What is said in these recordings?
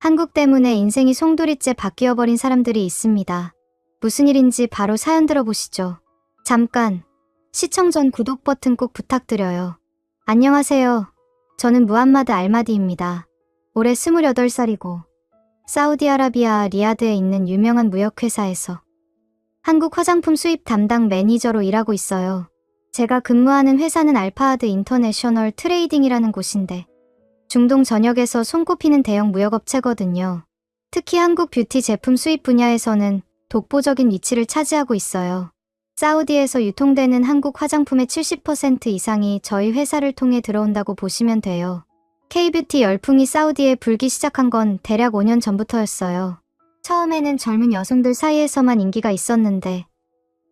한국 때문에 인생이 송두리째 바뀌어버린 사람들이 있습니다. 무슨 일인지 바로 사연 들어보시죠. 잠깐, 시청 전 구독 버튼 꼭 부탁드려요. 안녕하세요. 저는 무함마드 알마디입니다. 올해 28살이고 사우디아라비아 리야드에 있는 유명한 무역회사에서 한국 화장품 수입 담당 매니저로 일하고 있어요. 제가 근무하는 회사는 알파하드 인터내셔널 트레이딩이라는 곳인데 중동 전역에서 손꼽히는 대형 무역업체거든요. 특히 한국 뷰티 제품 수입 분야에서는 독보적인 위치를 차지하고 있어요. 사우디에서 유통되는 한국 화장품의 70% 이상이 저희 회사를 통해 들어온다고 보시면 돼요. K-뷰티 열풍이 사우디에 불기 시작한 건 대략 5년 전부터였어요. 처음에는 젊은 여성들 사이에서만 인기가 있었는데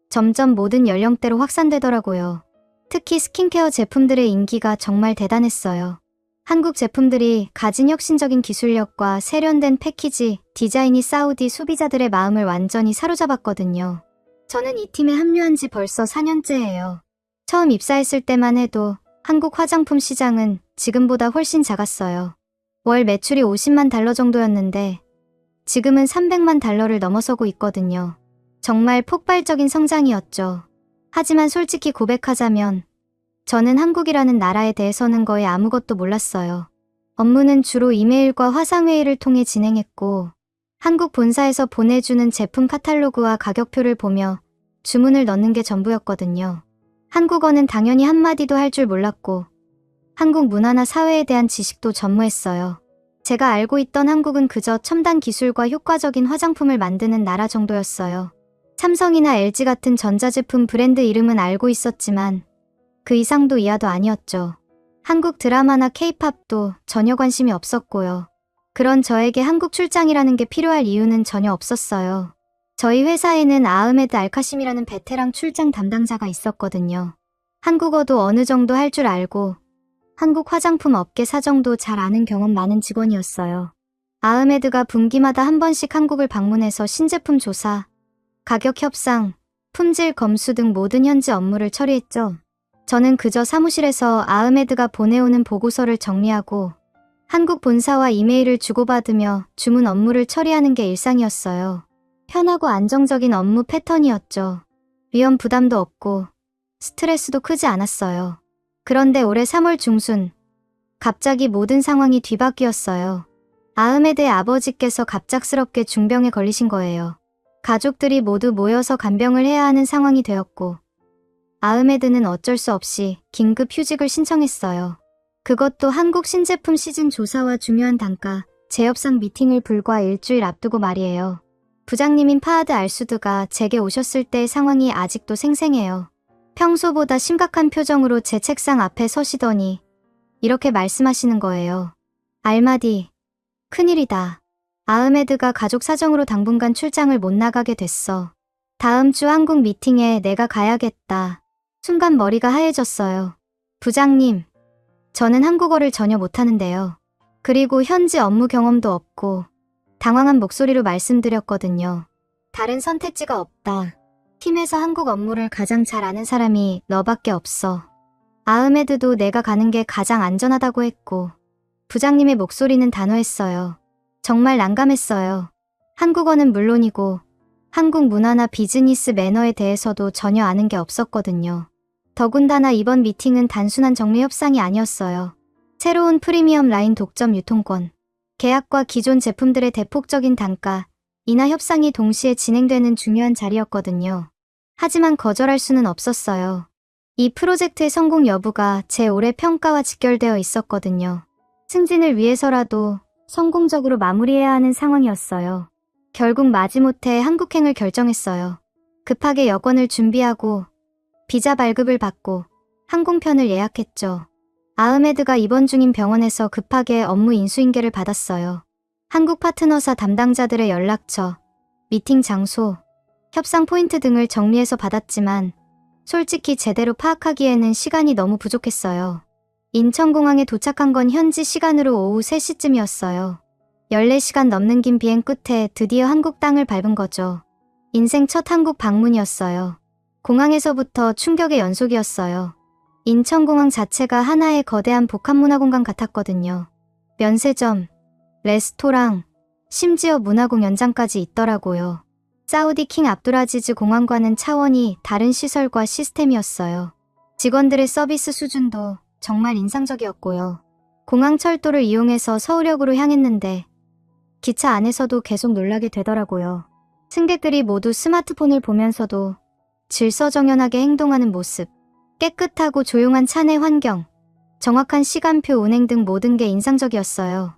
점점 모든 연령대로 확산되더라고요. 특히 스킨케어 제품들의 인기가 정말 대단했어요. 한국 제품들이 가진 혁신적인 기술력과 세련된 패키지, 디자인이 사우디 소비자들의 마음을 완전히 사로잡았거든요. 저는 이 팀에 합류한 지 벌써 4년째예요. 처음 입사했을 때만 해도 한국 화장품 시장은 지금보다 훨씬 작았어요. 월 매출이 50만 달러 정도였는데 지금은 300만 달러를 넘어서고 있거든요. 정말 폭발적인 성장이었죠. 하지만 솔직히 고백하자면 저는 한국이라는 나라에 대해서는 거의 아무것도 몰랐어요. 업무는 주로 이메일과 화상회의를 통해 진행했고 한국 본사에서 보내주는 제품 카탈로그와 가격표를 보며 주문을 넣는 게 전부였거든요. 한국어는 당연히 한마디도 할 줄 몰랐고 한국 문화나 사회에 대한 지식도 전무했어요. 제가 알고 있던 한국은 그저 첨단 기술과 효과적인 화장품을 만드는 나라 정도였어요. 삼성이나 LG 같은 전자제품 브랜드 이름은 알고 있었지만 그 이상도 이하도 아니었죠. 한국 드라마나 K-팝도 전혀 관심이 없었고요. 그런 저에게 한국 출장이라는 게 필요할 이유는 전혀 없었어요. 저희 회사에는 아흐메드 알카심이라는 베테랑 출장 담당자가 있었거든요. 한국어도 어느 정도 할 줄 알고 한국 화장품 업계 사정도 잘 아는 경험 많은 직원이었어요. 아흐메드가 분기마다 한 번씩 한국을 방문해서 신제품 조사, 가격 협상, 품질 검수 등 모든 현지 업무를 처리했죠. 저는 그저 사무실에서 아흐메드가 보내오는 보고서를 정리하고 한국 본사와 이메일을 주고받으며 주문 업무를 처리하는 게 일상이었어요. 편하고 안정적인 업무 패턴이었죠. 위험 부담도 없고 스트레스도 크지 않았어요. 그런데 올해 3월 중순 갑자기 모든 상황이 뒤바뀌었어요. 아흐메드의 아버지께서 갑작스럽게 중병에 걸리신 거예요. 가족들이 모두 모여서 간병을 해야 하는 상황이 되었고 아흐메드는 어쩔 수 없이 긴급 휴직을 신청했어요. 그것도 한국 신제품 시즌 조사와 중요한 단가, 재협상 미팅을 불과 일주일 앞두고 말이에요. 부장님인 파하드 알수드가 제게 오셨을 때의 상황이 아직도 생생해요. 평소보다 심각한 표정으로 제 책상 앞에 서시더니 이렇게 말씀하시는 거예요. 알마디, 큰일이다. 아흐메드가 가족 사정으로 당분간 출장을 못 나가게 됐어. 다음 주 한국 미팅에 내가 가야겠다. 순간 머리가 하얘졌어요. 부장님, 저는 한국어를 전혀 못하는데요. 그리고 현지 업무 경험도 없고 당황한 목소리로 말씀드렸거든요. 다른 선택지가 없다. 팀에서 한국 업무를 가장 잘 아는 사람이 너밖에 없어. 아흐메드도 내가 가는 게 가장 안전하다고 했고 부장님의 목소리는 단호했어요. 정말 난감했어요. 한국어는 물론이고 한국 문화나 비즈니스 매너에 대해서도 전혀 아는 게 없었거든요. 더군다나 이번 미팅은 단순한 정리 협상이 아니었어요. 새로운 프리미엄 라인 독점 유통권, 계약과 기존 제품들의 대폭적인 단가, 인하 협상이 동시에 진행되는 중요한 자리였거든요. 하지만 거절할 수는 없었어요. 이 프로젝트의 성공 여부가 제 올해 평가와 직결되어 있었거든요. 승진을 위해서라도 성공적으로 마무리해야 하는 상황이었어요. 결국 마지못해 한국행을 결정했어요. 급하게 여권을 준비하고 비자 발급을 받고 항공편을 예약했죠. 아흐메드가 입원 중인 병원에서 급하게 업무 인수인계를 받았어요. 한국 파트너사 담당자들의 연락처, 미팅 장소, 협상 포인트 등을 정리해서 받았지만 솔직히 제대로 파악하기에는 시간이 너무 부족했어요. 인천공항에 도착한 건 현지 시간으로 오후 3시쯤이었어요. 14시간 넘는 긴 비행 끝에 드디어 한국 땅을 밟은 거죠. 인생 첫 한국 방문이었어요. 공항에서부터 충격의 연속이었어요. 인천공항 자체가 하나의 거대한 복합문화공간 같았거든요. 면세점, 레스토랑, 심지어 문화공연장까지 있더라고요. 사우디 킹 압두라지즈 공항과는 차원이 다른 시설과 시스템이었어요. 직원들의 서비스 수준도 정말 인상적이었고요. 공항 철도를 이용해서 서울역으로 향했는데 기차 안에서도 계속 놀라게 되더라고요. 승객들이 모두 스마트폰을 보면서도 질서정연하게 행동하는 모습, 깨끗하고 조용한 차 내 환경, 정확한 시간표 운행 등 모든 게 인상적이었어요.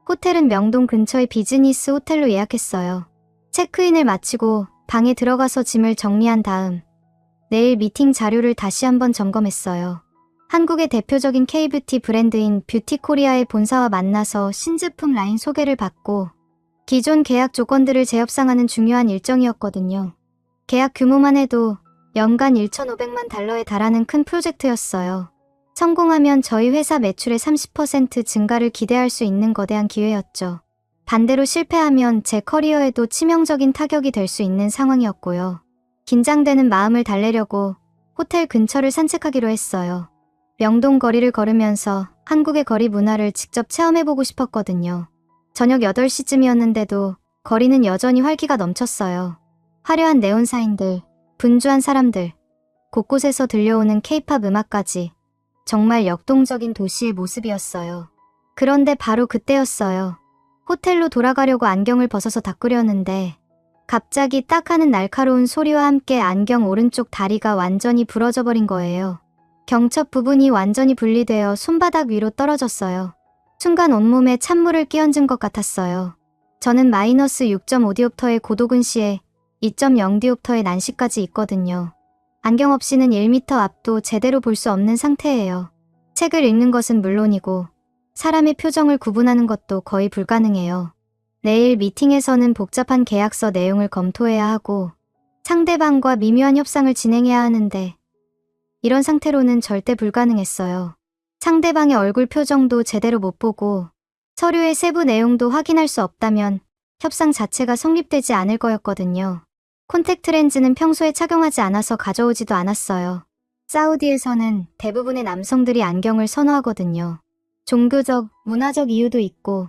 호텔은 명동 근처의 비즈니스 호텔로 예약했어요. 체크인을 마치고 방에 들어가서 짐을 정리한 다음 내일 미팅 자료를 다시 한번 점검했어요. 한국의 대표적인 K뷰티 브랜드인 뷰티코리아의 본사와 만나서 신제품 라인 소개를 받고 기존 계약 조건들을 재협상하는 중요한 일정이었거든요. 계약 규모만 해도 연간 1,500만 달러에 달하는 큰 프로젝트였어요. 성공하면 저희 회사 매출의 30% 증가를 기대할 수 있는 거대한 기회였죠. 반대로 실패하면 제 커리어에도 치명적인 타격이 될 수 있는 상황이었고요. 긴장되는 마음을 달래려고 호텔 근처를 산책하기로 했어요. 명동 거리를 걸으면서 한국의 거리 문화를 직접 체험해보고 싶었거든요. 저녁 8시쯤이었는데도 거리는 여전히 활기가 넘쳤어요. 화려한 네온사인들, 분주한 사람들, 곳곳에서 들려오는 케이팝 음악까지 정말 역동적인 도시의 모습이었어요. 그런데 바로 그때였어요. 호텔로 돌아가려고 안경을 벗어서 닦으려는데 갑자기 딱 하는 날카로운 소리와 함께 안경 오른쪽 다리가 완전히 부러져 버린 거예요. 경첩 부분이 완전히 분리되어 손바닥 위로 떨어졌어요. 순간 온몸에 찬물을 끼얹은 것 같았어요. 저는 마이너스 6.5디옵터의 고도근시에 2.0디옵터의 난시까지 있거든요. 안경 없이는 1m 앞도 제대로 볼 수 없는 상태예요. 책을 읽는 것은 물론이고 사람의 표정을 구분하는 것도 거의 불가능해요. 내일 미팅에서는 복잡한 계약서 내용을 검토해야 하고 상대방과 미묘한 협상을 진행해야 하는데 이런 상태로는 절대 불가능했어요. 상대방의 얼굴 표정도 제대로 못 보고 서류의 세부 내용도 확인할 수 없다면 협상 자체가 성립되지 않을 거였거든요. 콘택트 렌즈는 평소에 착용하지 않아서 가져오지도 않았어요. 사우디에서는 대부분의 남성들이 안경을 선호하거든요. 종교적, 문화적 이유도 있고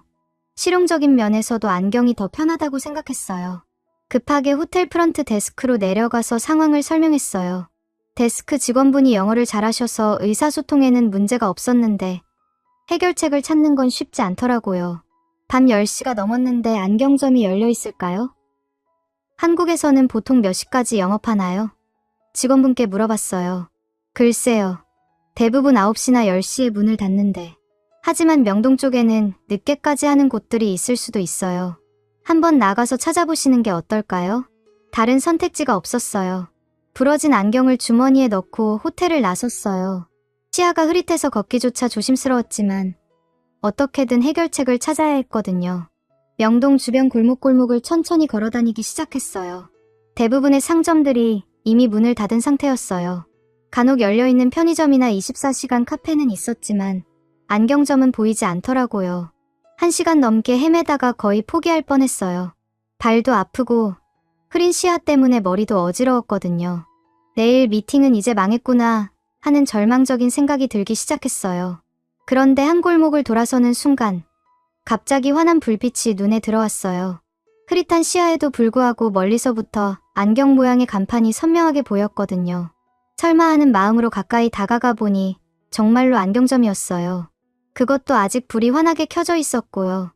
실용적인 면에서도 안경이 더 편하다고 생각했어요. 급하게 호텔 프런트 데스크로 내려가서 상황을 설명했어요. 데스크 직원분이 영어를 잘하셔서 의사소통에는 문제가 없었는데 해결책을 찾는 건 쉽지 않더라고요. 밤 10시가 넘었는데 안경점이 열려 있을까요? 한국에서는 보통 몇 시까지 영업하나요? 직원분께 물어봤어요. 글쎄요. 대부분 9시나 10시에 문을 닫는데 하지만 명동 쪽에는 늦게까지 하는 곳들이 있을 수도 있어요. 한번 나가서 찾아보시는 게 어떨까요? 다른 선택지가 없었어요. 부러진 안경을 주머니에 넣고 호텔을 나섰어요. 시야가 흐릿해서 걷기조차 조심스러웠지만 어떻게든 해결책을 찾아야 했거든요. 명동 주변 골목골목을 천천히 걸어다니기 시작했어요. 대부분의 상점들이 이미 문을 닫은 상태였어요. 간혹 열려있는 편의점이나 24시간 카페는 있었지만 안경점은 보이지 않더라고요. 1시간 넘게 헤매다가 거의 포기할 뻔했어요. 발도 아프고 흐린 시야 때문에 머리도 어지러웠거든요. 내일 미팅은 이제 망했구나 하는 절망적인 생각이 들기 시작했어요. 그런데 한 골목을 돌아서는 순간 갑자기 환한 불빛이 눈에 들어왔어요. 흐릿한 시야에도 불구하고 멀리서부터 안경 모양의 간판이 선명하게 보였거든요. 설마 하는 마음으로 가까이 다가가 보니 정말로 안경점이었어요. 그것도 아직 불이 환하게 켜져 있었고요.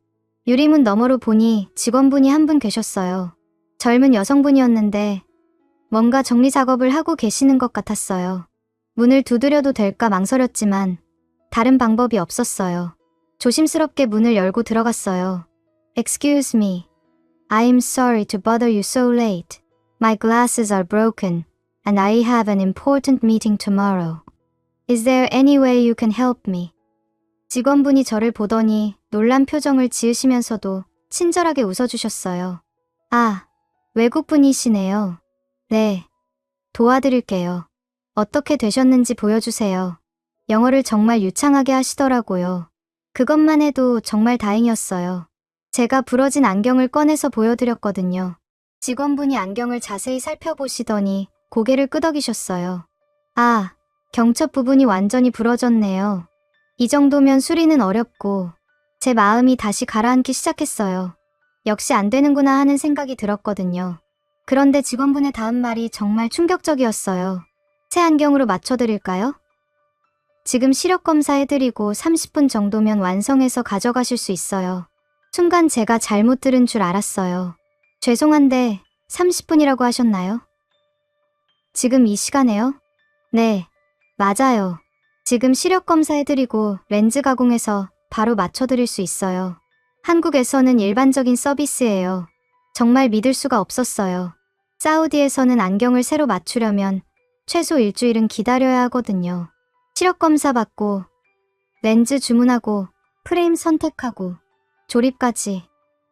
유리문 너머로 보니 직원분이 한 분 계셨어요. 젊은 여성분이었는데 뭔가 정리 작업을 하고 계시는 것 같았어요. 문을 두드려도 될까 망설였지만 다른 방법이 없었어요. 조심스럽게 문을 열고 들어갔어요. Excuse me. I'm sorry to bother you so late. My glasses are broken and I have an important meeting tomorrow. Is there any way you can help me? 직원분이 저를 보더니 놀란 표정을 지으시면서도 친절하게 웃어주셨어요. 아, 외국분이시네요. 네, 도와드릴게요. 어떻게 되셨는지 보여주세요. 영어를 정말 유창하게 하시더라고요. 그것만 해도 정말 다행이었어요. 제가 부러진 안경을 꺼내서 보여드렸거든요. 직원분이 안경을 자세히 살펴보시더니 고개를 끄덕이셨어요. 아, 경첩 부분이 완전히 부러졌네요. 이 정도면 수리는 어렵고 제 마음이 다시 가라앉기 시작했어요. 역시 안 되는구나 하는 생각이 들었거든요. 그런데 직원분의 다음 말이 정말 충격적이었어요. 새 안경으로 맞춰드릴까요? 지금 시력 검사 해드리고 30분 정도면 완성해서 가져가실 수 있어요. 순간 제가 잘못 들은 줄 알았어요. 죄송한데 30분이라고 하셨나요? 지금 이 시간에요? 네, 맞아요. 지금 시력 검사 해드리고 렌즈 가공해서 바로 맞춰드릴 수 있어요. 한국에서는 일반적인 서비스예요. 정말 믿을 수가 없었어요. 사우디에서는 안경을 새로 맞추려면 최소 일주일은 기다려야 하거든요. 시력 검사 받고, 렌즈 주문하고, 프레임 선택하고, 조립까지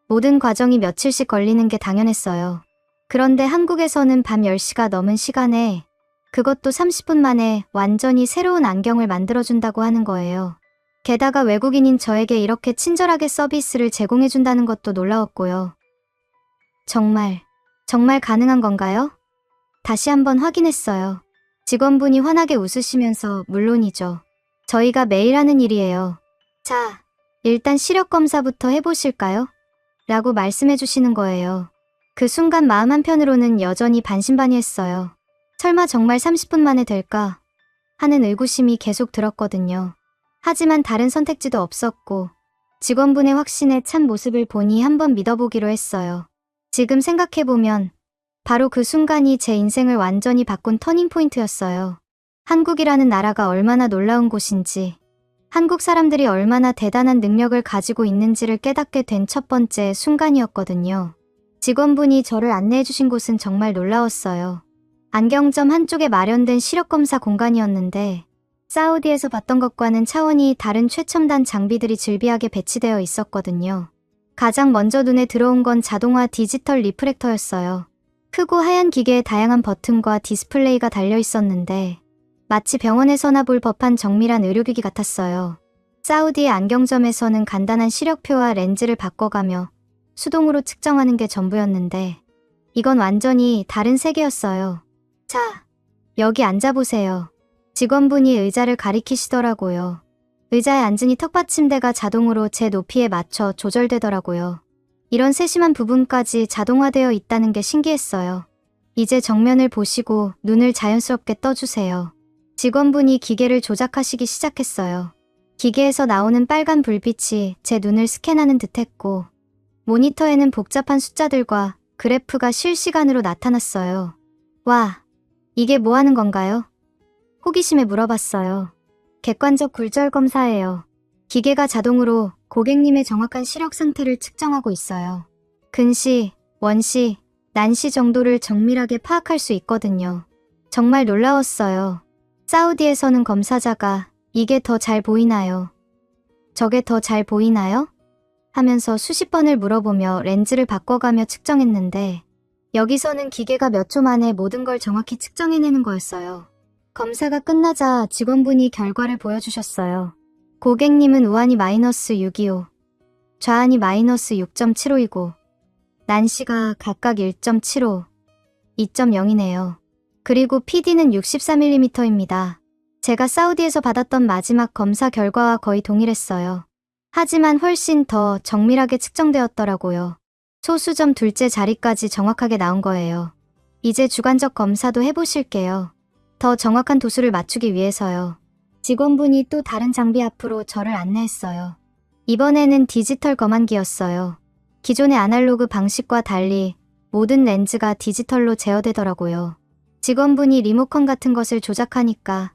모든 과정이 며칠씩 걸리는 게 당연했어요. 그런데 한국에서는 밤 10시가 넘은 시간에 그것도 30분 만에 완전히 새로운 안경을 만들어준다고 하는 거예요. 게다가 외국인인 저에게 이렇게 친절하게 서비스를 제공해준다는 것도 놀라웠고요. 정말 가능한 건가요? 다시 한번 확인했어요. 직원분이 환하게 웃으시면서 물론이죠. 저희가 매일 하는 일이에요. 자, 일단 시력 검사부터 해보실까요? 라고 말씀해 주시는 거예요. 그 순간 마음 한편으로는 여전히 반신반의했어요. 설마 정말 30분 만에 될까? 하는 의구심이 계속 들었거든요. 하지만 다른 선택지도 없었고 직원분의 확신에 찬 모습을 보니 한번 믿어보기로 했어요. 지금 생각해보면 바로 그 순간이 제 인생을 완전히 바꾼 터닝포인트였어요. 한국이라는 나라가 얼마나 놀라운 곳인지, 한국 사람들이 얼마나 대단한 능력을 가지고 있는지를 깨닫게 된 첫 번째 순간이었거든요. 직원분이 저를 안내해 주신 곳은 정말 놀라웠어요. 안경점 한쪽에 마련된 시력검사 공간이었는데 사우디에서 봤던 것과는 차원이 다른 최첨단 장비들이 즐비하게 배치되어 있었거든요. 가장 먼저 눈에 들어온 건 자동화 디지털 리프렉터였어요. 크고 하얀 기계에 다양한 버튼과 디스플레이가 달려 있었는데 마치 병원에서나 볼 법한 정밀한 의료기기 같았어요. 사우디의 안경점에서는 간단한 시력표와 렌즈를 바꿔가며 수동으로 측정하는 게 전부였는데 이건 완전히 다른 세계였어요. 자, 여기 앉아보세요. 직원분이 의자를 가리키시더라고요. 의자에 앉으니 턱받침대가 자동으로 제 높이에 맞춰 조절되더라고요. 이런 세심한 부분까지 자동화되어 있다는 게 신기했어요. 이제 정면을 보시고 눈을 자연스럽게 떠주세요. 직원분이 기계를 조작하시기 시작했어요. 기계에서 나오는 빨간 불빛이 제 눈을 스캔하는 듯했고 모니터에는 복잡한 숫자들과 그래프가 실시간으로 나타났어요. 와, 이게 뭐 하는 건가요? 호기심에 물어봤어요. 객관적 굴절 검사예요. 기계가 자동으로 고객님의 정확한 시력 상태를 측정하고 있어요. 근시, 원시, 난시 정도를 정밀하게 파악할 수 있거든요. 정말 놀라웠어요. 사우디에서는 검사자가 이게 더 잘 보이나요? 저게 더 잘 보이나요? 하면서 수십 번을 물어보며 렌즈를 바꿔가며 측정했는데 여기서는 기계가 몇 초 만에 모든 걸 정확히 측정해내는 거였어요. 검사가 끝나자 직원분이 결과를 보여주셨어요. 고객님은 우한이 -6.25, 좌한이 -6.75이고 난시가 각각 1.75, 2.0이네요. 그리고 PD는 63mm입니다. 제가 사우디에서 받았던 마지막 검사 결과와 거의 동일했어요. 하지만 훨씬 더 정밀하게 측정되었더라고요. 소수점 둘째 자리까지 정확하게 나온 거예요. 이제 주관적 검사도 해보실게요. 더 정확한 도수를 맞추기 위해서요. 직원분이 또 다른 장비 앞으로 저를 안내했어요. 이번에는 디지털 검안기였어요. 기존의 아날로그 방식과 달리 모든 렌즈가 디지털로 제어되더라고요. 직원분이 리모컨 같은 것을 조작하니까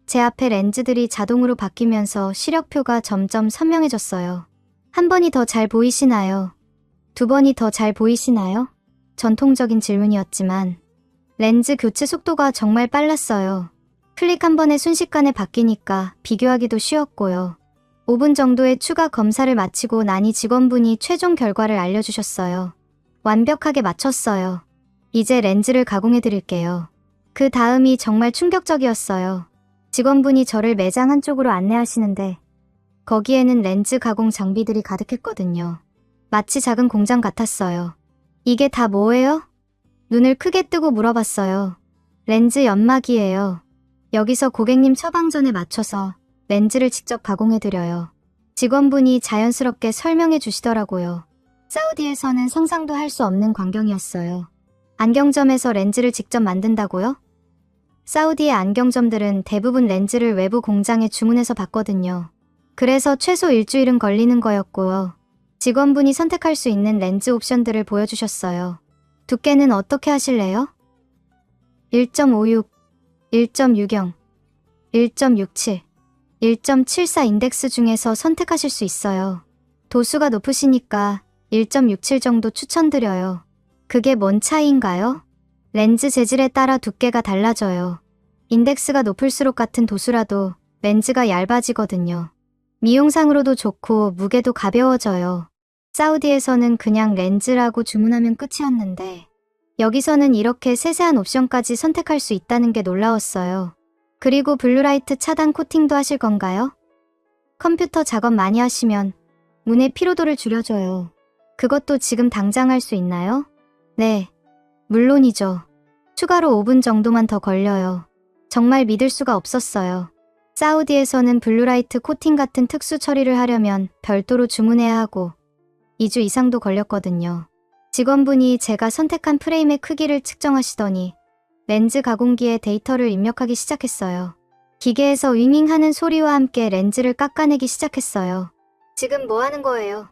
제 앞에 렌즈들이 자동으로 바뀌면서 시력표가 점점 선명해졌어요. 한 번이 더 잘 보이시나요? 두 번이 더 잘 보이시나요? 전통적인 질문이었지만 렌즈 교체 속도가 정말 빨랐어요. 클릭 한 번에 순식간에 바뀌니까 비교하기도 쉬웠고요. 5분 정도의 추가 검사를 마치고 나니 직원분이 최종 결과를 알려주셨어요. 완벽하게 맞췄어요. 이제 렌즈를 가공해 드릴게요. 그 다음이 정말 충격적이었어요. 직원분이 저를 매장 한쪽으로 안내하시는데 거기에는 렌즈 가공 장비들이 가득했거든요. 마치 작은 공장 같았어요. 이게 다 뭐예요? 눈을 크게 뜨고 물어봤어요. 렌즈 연마기예요. 여기서 고객님 처방전에 맞춰서 렌즈를 직접 가공해드려요. 직원분이 자연스럽게 설명해 주시더라고요. 사우디에서는 상상도 할 수 없는 광경이었어요. 안경점에서 렌즈를 직접 만든다고요? 사우디의 안경점들은 대부분 렌즈를 외부 공장에 주문해서 받거든요. 그래서 최소 일주일은 걸리는 거였고요. 직원분이 선택할 수 있는 렌즈 옵션들을 보여주셨어요. 두께는 어떻게 하실래요? 1.56, 1.60, 1.67, 1.74 인덱스 중에서 선택하실 수 있어요. 도수가 높으시니까 1.67 정도 추천드려요. 그게 뭔 차이인가요? 렌즈 재질에 따라 두께가 달라져요. 인덱스가 높을수록 같은 도수라도 렌즈가 얇아지거든요. 미용상으로도 좋고 무게도 가벼워져요. 사우디에서는 그냥 렌즈라고 주문하면 끝이었는데 여기서는 이렇게 세세한 옵션까지 선택할 수 있다는 게 놀라웠어요. 그리고 블루라이트 차단 코팅도 하실 건가요? 컴퓨터 작업 많이 하시면 눈의 피로도를 줄여줘요. 그것도 지금 당장 할 수 있나요? 네, 물론이죠. 추가로 5분 정도만 더 걸려요. 정말 믿을 수가 없었어요. 사우디에서는 블루라이트 코팅 같은 특수 처리를 하려면 별도로 주문해야 하고 2주 이상도 걸렸거든요. 직원분이 제가 선택한 프레임의 크기를 측정하시더니 렌즈 가공기에 데이터를 입력하기 시작했어요. 기계에서 윙윙하는 소리와 함께 렌즈를 깎아내기 시작했어요. 지금 뭐 하는 거예요?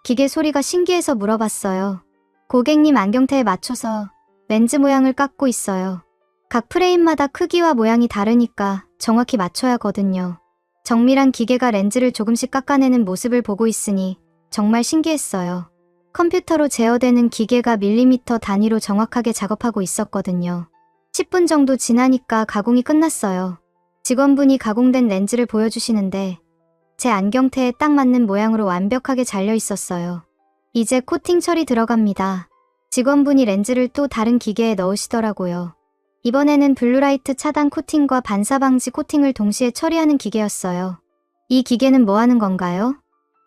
기계 소리가 신기해서 물어봤어요. 고객님 안경테에 맞춰서 렌즈 모양을 깎고 있어요. 각 프레임마다 크기와 모양이 다르니까 정확히 맞춰야 하거든요. 정밀한 기계가 렌즈를 조금씩 깎아내는 모습을 보고 있으니 정말 신기했어요. 컴퓨터로 제어되는 기계가 밀리미터 단위로 정확하게 작업하고 있었거든요. 10분 정도 지나니까 가공이 끝났어요. 직원분이 가공된 렌즈를 보여주시는데 제 안경테에 딱 맞는 모양으로 완벽하게 잘려 있었어요. 이제 코팅 처리 들어갑니다. 직원분이 렌즈를 또 다른 기계에 넣으시더라고요. 이번에는 블루라이트 차단 코팅과 반사 방지 코팅을 동시에 처리하는 기계였어요. 이 기계는 뭐 하는 건가요?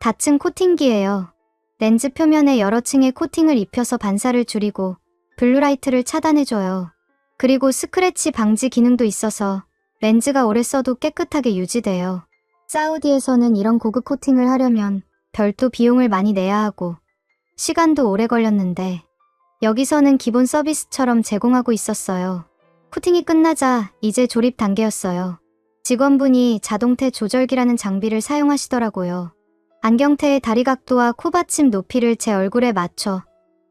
다층 코팅기예요. 렌즈 표면에 여러 층의 코팅을 입혀서 반사를 줄이고 블루라이트를 차단해줘요. 그리고 스크래치 방지 기능도 있어서 렌즈가 오래 써도 깨끗하게 유지돼요. 사우디에서는 이런 고급 코팅을 하려면 별도 비용을 많이 내야 하고 시간도 오래 걸렸는데 여기서는 기본 서비스처럼 제공하고 있었어요. 코팅이 끝나자 이제 조립 단계였어요. 직원분이 자동테 조절기라는 장비를 사용하시더라고요. 안경테의 다리 각도와 코받침 높이를 제 얼굴에 맞춰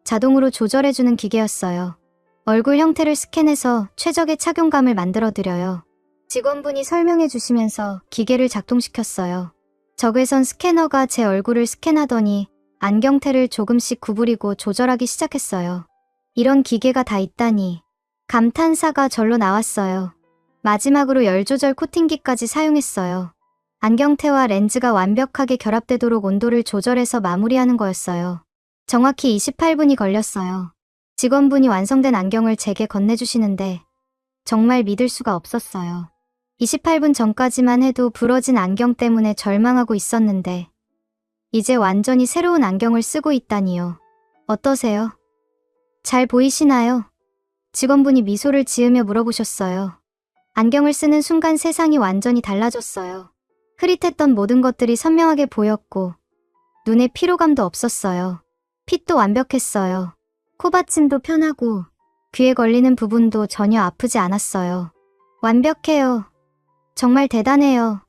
자동으로 조절해주는 기계였어요. 얼굴 형태를 스캔해서 최적의 착용감을 만들어드려요. 직원분이 설명해 주시면서 기계를 작동시켰어요. 적외선 스캐너가 제 얼굴을 스캔하더니 안경테를 조금씩 구부리고 조절하기 시작했어요. 이런 기계가 다 있다니 감탄사가 절로 나왔어요. 마지막으로 열 조절 코팅기까지 사용했어요. 안경테와 렌즈가 완벽하게 결합되도록 온도를 조절해서 마무리하는 거였어요. 정확히 28분이 걸렸어요. 직원분이 완성된 안경을 제게 건네주시는데 정말 믿을 수가 없었어요. 28분 전까지만 해도 부러진 안경 때문에 절망하고 있었는데 이제 완전히 새로운 안경을 쓰고 있다니요. 어떠세요? 잘 보이시나요? 직원분이 미소를 지으며 물어보셨어요. 안경을 쓰는 순간 세상이 완전히 달라졌어요. 흐릿했던 모든 것들이 선명하게 보였고 눈에 피로감도 없었어요. 핏도 완벽했어요. 코받침도 편하고 귀에 걸리는 부분도 전혀 아프지 않았어요. 완벽해요. 정말 대단해요.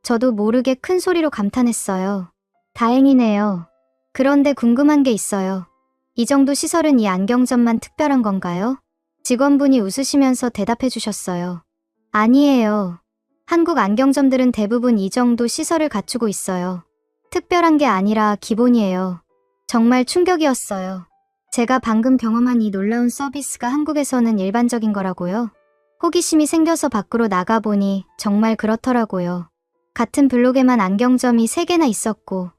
저도 모르게 큰 소리로 감탄했어요. 다행이네요. 그런데 궁금한 게 있어요. 이 정도 시설은 이 안경점만 특별한 건가요? 직원분이 웃으시면서 대답해 주셨어요. 아니에요. 한국 안경점들은 대부분 이 정도 시설을 갖추고 있어요. 특별한 게 아니라 기본이에요. 정말 충격이었어요. 제가 방금 경험한 이 놀라운 서비스가 한국에서는 일반적인 거라고요? 호기심이 생겨서 밖으로 나가보니 정말 그렇더라고요. 같은 블록에만 안경점이 3개나 있었고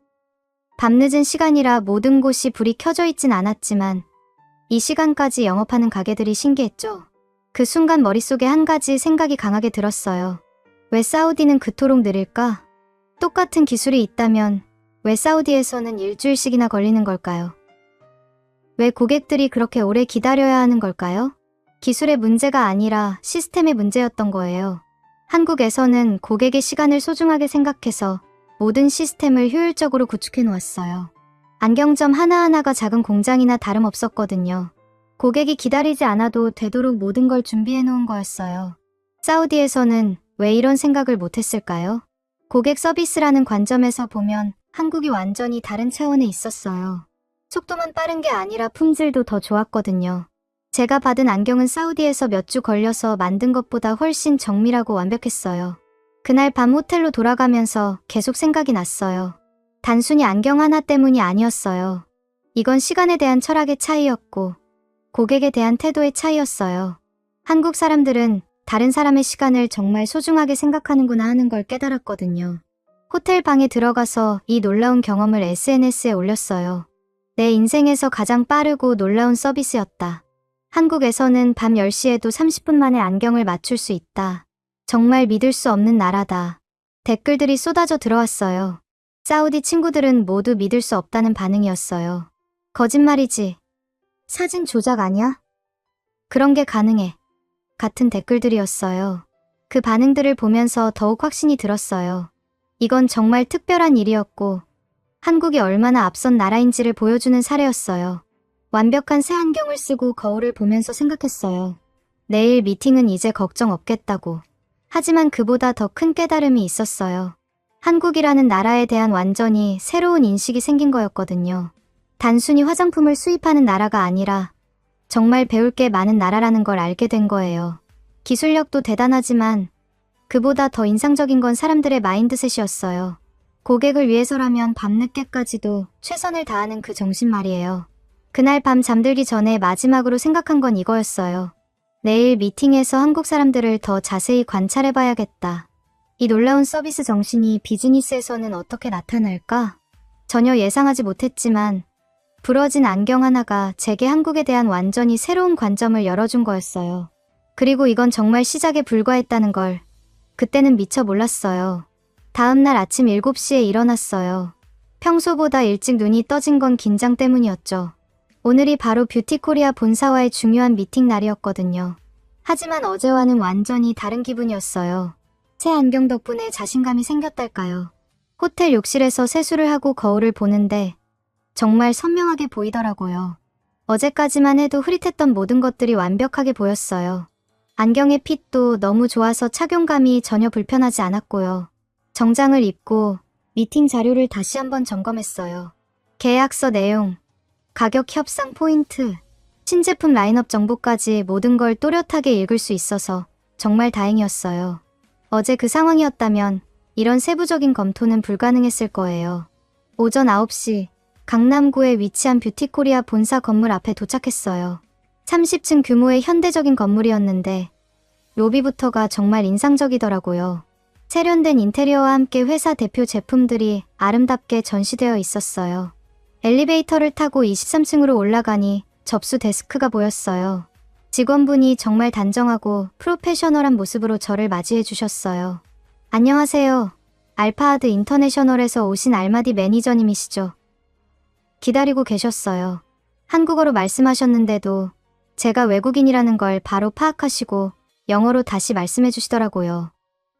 밤늦은 시간이라 모든 곳이 불이 켜져 있진 않았지만 이 시간까지 영업하는 가게들이 신기했죠. 그 순간 머릿속에 한 가지 생각이 강하게 들었어요. 왜 사우디는 그토록 느릴까? 똑같은 기술이 있다면 왜 사우디에서는 일주일씩이나 걸리는 걸까요? 왜 고객들이 그렇게 오래 기다려야 하는 걸까요? 기술의 문제가 아니라 시스템의 문제였던 거예요. 한국에서는 고객의 시간을 소중하게 생각해서 모든 시스템을 효율적으로 구축해 놓았어요. 안경점 하나하나가 작은 공장이나 다름없었거든요. 고객이 기다리지 않아도 되도록 모든 걸 준비해 놓은 거였어요. 사우디에서는 왜 이런 생각을 못했을까요? 고객 서비스라는 관점에서 보면 한국이 완전히 다른 차원에 있었어요. 속도만 빠른 게 아니라 품질도 더 좋았거든요. 제가 받은 안경은 사우디에서 몇 주 걸려서 만든 것보다 훨씬 정밀하고 완벽했어요. 그날 밤 호텔로 돌아가면서 계속 생각이 났어요. 단순히 안경 하나 때문이 아니었어요. 이건 시간에 대한 철학의 차이였고 고객에 대한 태도의 차이였어요. 한국 사람들은 다른 사람의 시간을 정말 소중하게 생각하는구나 하는 걸 깨달았거든요. 호텔 방에 들어가서 이 놀라운 경험을 SNS에 올렸어요. 내 인생에서 가장 빠르고 놀라운 서비스였다. 한국에서는 밤 10시에도 30분 만에 안경을 맞출 수 있다. 정말 믿을 수 없는 나라다. 댓글들이 쏟아져 들어왔어요. 사우디 친구들은 모두 믿을 수 없다는 반응이었어요. 거짓말이지. 사진 조작 아니야? 그런 게 가능해. 같은 댓글들이었어요. 그 반응들을 보면서 더욱 확신이 들었어요. 이건 정말 특별한 일이었고 한국이 얼마나 앞선 나라인지를 보여주는 사례였어요. 완벽한 새 안경을 쓰고 거울을 보면서 생각했어요. 내일 미팅은 이제 걱정 없겠다고. 하지만 그보다 더 큰 깨달음이 있었어요. 한국이라는 나라에 대한 완전히 새로운 인식이 생긴 거였거든요. 단순히 화장품을 수입하는 나라가 아니라 정말 배울 게 많은 나라라는 걸 알게 된 거예요. 기술력도 대단하지만 그보다 더 인상적인 건 사람들의 마인드셋이었어요. 고객을 위해서라면 밤늦게까지도 최선을 다하는 그 정신 말이에요. 그날 밤 잠들기 전에 마지막으로 생각한 건 이거였어요. 내일 미팅에서 한국 사람들을 더 자세히 관찰해봐야겠다. 이 놀라운 서비스 정신이 비즈니스에서는 어떻게 나타날까? 전혀 예상하지 못했지만 부러진 안경 하나가 제게 한국에 대한 완전히 새로운 관점을 열어준 거였어요. 그리고 이건 정말 시작에 불과했다는 걸 그때는 미처 몰랐어요. 다음 날 아침 7시에 일어났어요. 평소보다 일찍 눈이 떠진 건 긴장 때문이었죠. 오늘이 바로 뷰티코리아 본사와의 중요한 미팅 날이었거든요. 하지만 어제와는 완전히 다른 기분이었어요. 새 안경 덕분에 자신감이 생겼달까요. 호텔 욕실에서 세수를 하고 거울을 보는데 정말 선명하게 보이더라고요. 어제까지만 해도 흐릿했던 모든 것들이 완벽하게 보였어요. 안경의 핏도 너무 좋아서 착용감이 전혀 불편하지 않았고요. 정장을 입고 미팅 자료를 다시 한번 점검했어요. 계약서 내용, 가격 협상 포인트, 신제품 라인업 정보까지 모든 걸 또렷하게 읽을 수 있어서 정말 다행이었어요. 어제 그 상황이었다면 이런 세부적인 검토는 불가능했을 거예요. 오전 9시 강남구에 위치한 뷰티코리아 본사 건물 앞에 도착했어요. 30층 규모의 현대적인 건물이었는데 로비부터가 정말 인상적이더라고요. 세련된 인테리어와 함께 회사 대표 제품들이 아름답게 전시되어 있었어요. 엘리베이터를 타고 23층으로 올라가니 접수 데스크가 보였어요. 직원분이 정말 단정하고 프로페셔널한 모습으로 저를 맞이해 주셨어요. 안녕하세요. 알파하드 인터내셔널에서 오신 알마디 매니저님이시죠? 기다리고 계셨어요. 한국어로 말씀하셨는데도 제가 외국인이라는 걸 바로 파악하시고 영어로 다시 말씀해 주시더라고요.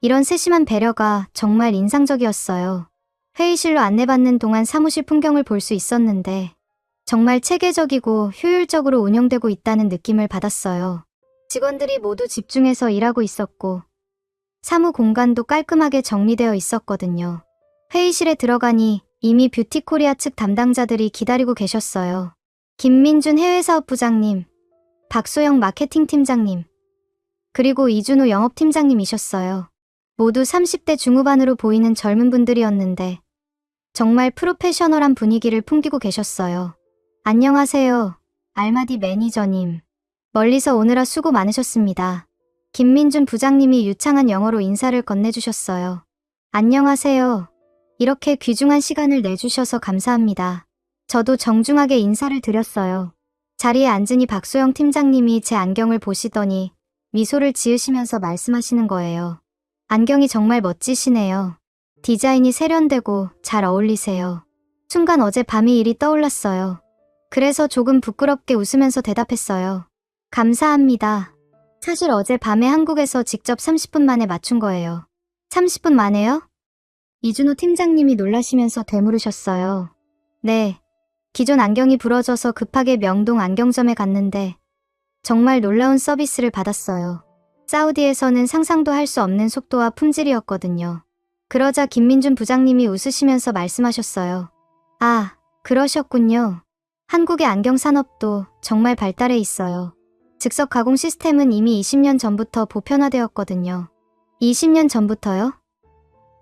이런 세심한 배려가 정말 인상적이었어요. 회의실로 안내받는 동안 사무실 풍경을 볼 수 있었는데 정말 체계적이고 효율적으로 운영되고 있다는 느낌을 받았어요. 직원들이 모두 집중해서 일하고 있었고 사무 공간도 깔끔하게 정리되어 있었거든요. 회의실에 들어가니 이미 뷰티코리아 측 담당자들이 기다리고 계셨어요. 김민준 해외사업부장님, 박소영 마케팅팀장님, 그리고 이준호 영업팀장님이셨어요. 모두 30대 중후반으로 보이는 젊은 분들이었는데 정말 프로페셔널한 분위기를 풍기고 계셨어요. 안녕하세요. 알마디 매니저님. 멀리서 오느라 수고 많으셨습니다. 김민준 부장님이 유창한 영어로 인사를 건네주셨어요. 안녕하세요. 이렇게 귀중한 시간을 내주셔서 감사합니다. 저도 정중하게 인사를 드렸어요. 자리에 앉으니 박소영 팀장님이 제 안경을 보시더니 미소를 지으시면서 말씀하시는 거예요. 안경이 정말 멋지시네요. 디자인이 세련되고 잘 어울리세요. 순간 어젯밤이 일이 떠올랐어요. 그래서 조금 부끄럽게 웃으면서 대답했어요. 감사합니다. 사실 어젯밤에 한국에서 직접 30분 만에 맞춘 거예요. 30분 만에요? 이준호 팀장님이 놀라시면서 되물으셨어요. 네, 기존 안경이 부러져서 급하게 명동 안경점에 갔는데 정말 놀라운 서비스를 받았어요. 사우디에서는 상상도 할 수 없는 속도와 품질이었거든요. 그러자 김민준 부장님이 웃으시면서 말씀하셨어요. 아, 그러셨군요. 한국의 안경 산업도 정말 발달해 있어요. 즉석 가공 시스템은 이미 20년 전부터 보편화되었거든요. 20년 전부터요?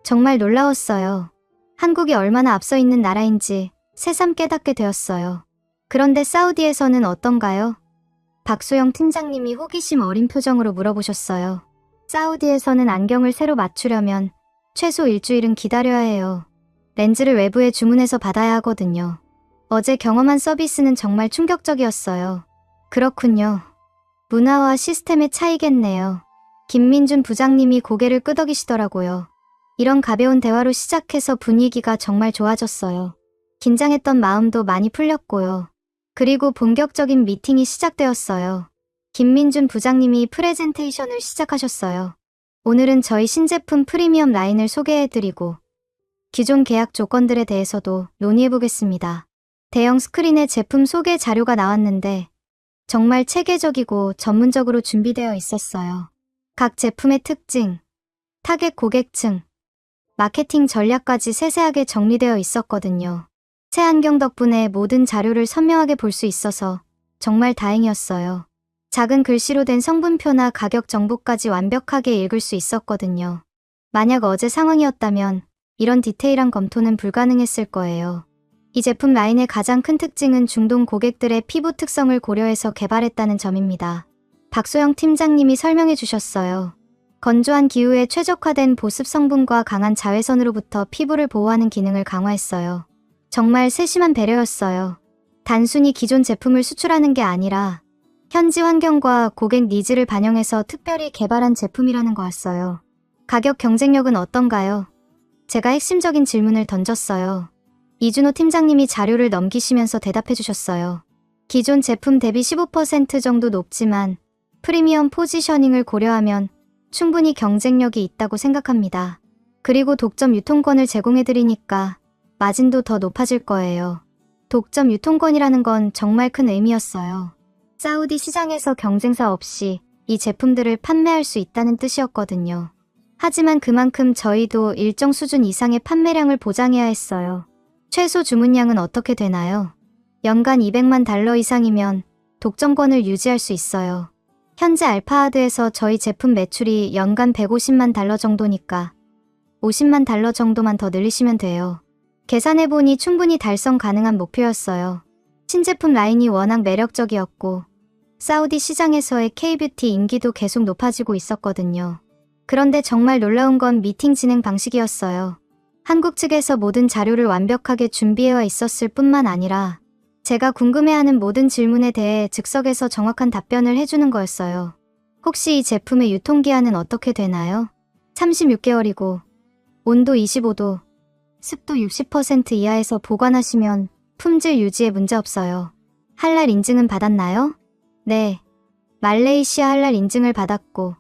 정말 놀라웠어요. 한국이 얼마나 앞서 있는 나라인지 새삼 깨닫게 되었어요. 그런데 사우디에서는 어떤가요? 박소영 팀장님이 호기심 어린 표정으로 물어보셨어요. 사우디에서는 안경을 새로 맞추려면 최소 일주일은 기다려야 해요. 렌즈를 외부에 주문해서 받아야 하거든요. 어제 경험한 서비스는 정말 충격적이었어요. 그렇군요. 문화와 시스템의 차이겠네요. 김민준 부장님이 고개를 끄덕이시더라고요. 이런 가벼운 대화로 시작해서 분위기가 정말 좋아졌어요. 긴장했던 마음도 많이 풀렸고요. 그리고 본격적인 미팅이 시작되었어요. 김민준 부장님이 프레젠테이션을 시작하셨어요. 오늘은 저희 신제품 프리미엄 라인을 소개해드리고 기존 계약 조건들에 대해서도 논의해보겠습니다. 대형 스크린에 제품 소개 자료가 나왔는데 정말 체계적이고 전문적으로 준비되어 있었어요. 각 제품의 특징, 타겟 고객층, 마케팅 전략까지 세세하게 정리되어 있었거든요. 새 안경 덕분에 모든 자료를 선명하게 볼 수 있어서 정말 다행이었어요. 작은 글씨로 된 성분표나 가격 정보까지 완벽하게 읽을 수 있었거든요. 만약 어제 상황이었다면 이런 디테일한 검토는 불가능했을 거예요. 이 제품 라인의 가장 큰 특징은 중동 고객들의 피부 특성을 고려해서 개발했다는 점입니다. 박소영 팀장님이 설명해 주셨어요. 건조한 기후에 최적화된 보습 성분과 강한 자외선으로부터 피부를 보호하는 기능을 강화했어요. 정말 세심한 배려였어요. 단순히 기존 제품을 수출하는 게 아니라 현지 환경과 고객 니즈를 반영해서 특별히 개발한 제품이라는 거였어요. 가격 경쟁력은 어떤가요? 제가 핵심적인 질문을 던졌어요. 이준호 팀장님이 자료를 넘기시면서 대답해 주셨어요. 기존 제품 대비 15% 정도 높지만 프리미엄 포지셔닝을 고려하면 충분히 경쟁력이 있다고 생각합니다. 그리고 독점 유통권을 제공해드리니까 마진도 더 높아질 거예요. 독점 유통권이라는 건 정말 큰 의미였어요. 사우디 시장에서 경쟁사 없이 이 제품들을 판매할 수 있다는 뜻이었거든요. 하지만 그만큼 저희도 일정 수준 이상의 판매량을 보장해야 했어요. 최소 주문량은 어떻게 되나요? 연간 200만 달러 이상이면 독점권을 유지할 수 있어요. 현재 알파하드에서 저희 제품 매출이 연간 150만 달러 정도니까 50만 달러 정도만 더 늘리시면 돼요. 계산해보니 충분히 달성 가능한 목표였어요. 신제품 라인이 워낙 매력적이었고 사우디 시장에서의 K-뷰티 인기도 계속 높아지고 있었거든요. 그런데 정말 놀라운 건 미팅 진행 방식이었어요. 한국 측에서 모든 자료를 완벽하게 준비해와 있었을 뿐만 아니라 제가 궁금해하는 모든 질문에 대해 즉석에서 정확한 답변을 해주는 거였어요. 혹시 이 제품의 유통기한은 어떻게 되나요? 36개월이고 온도 25도, 습도 60% 이하에서 보관하시면 품질 유지에 문제 없어요. 할랄 인증은 받았나요? 네. 말레이시아 할랄 인증을 받았고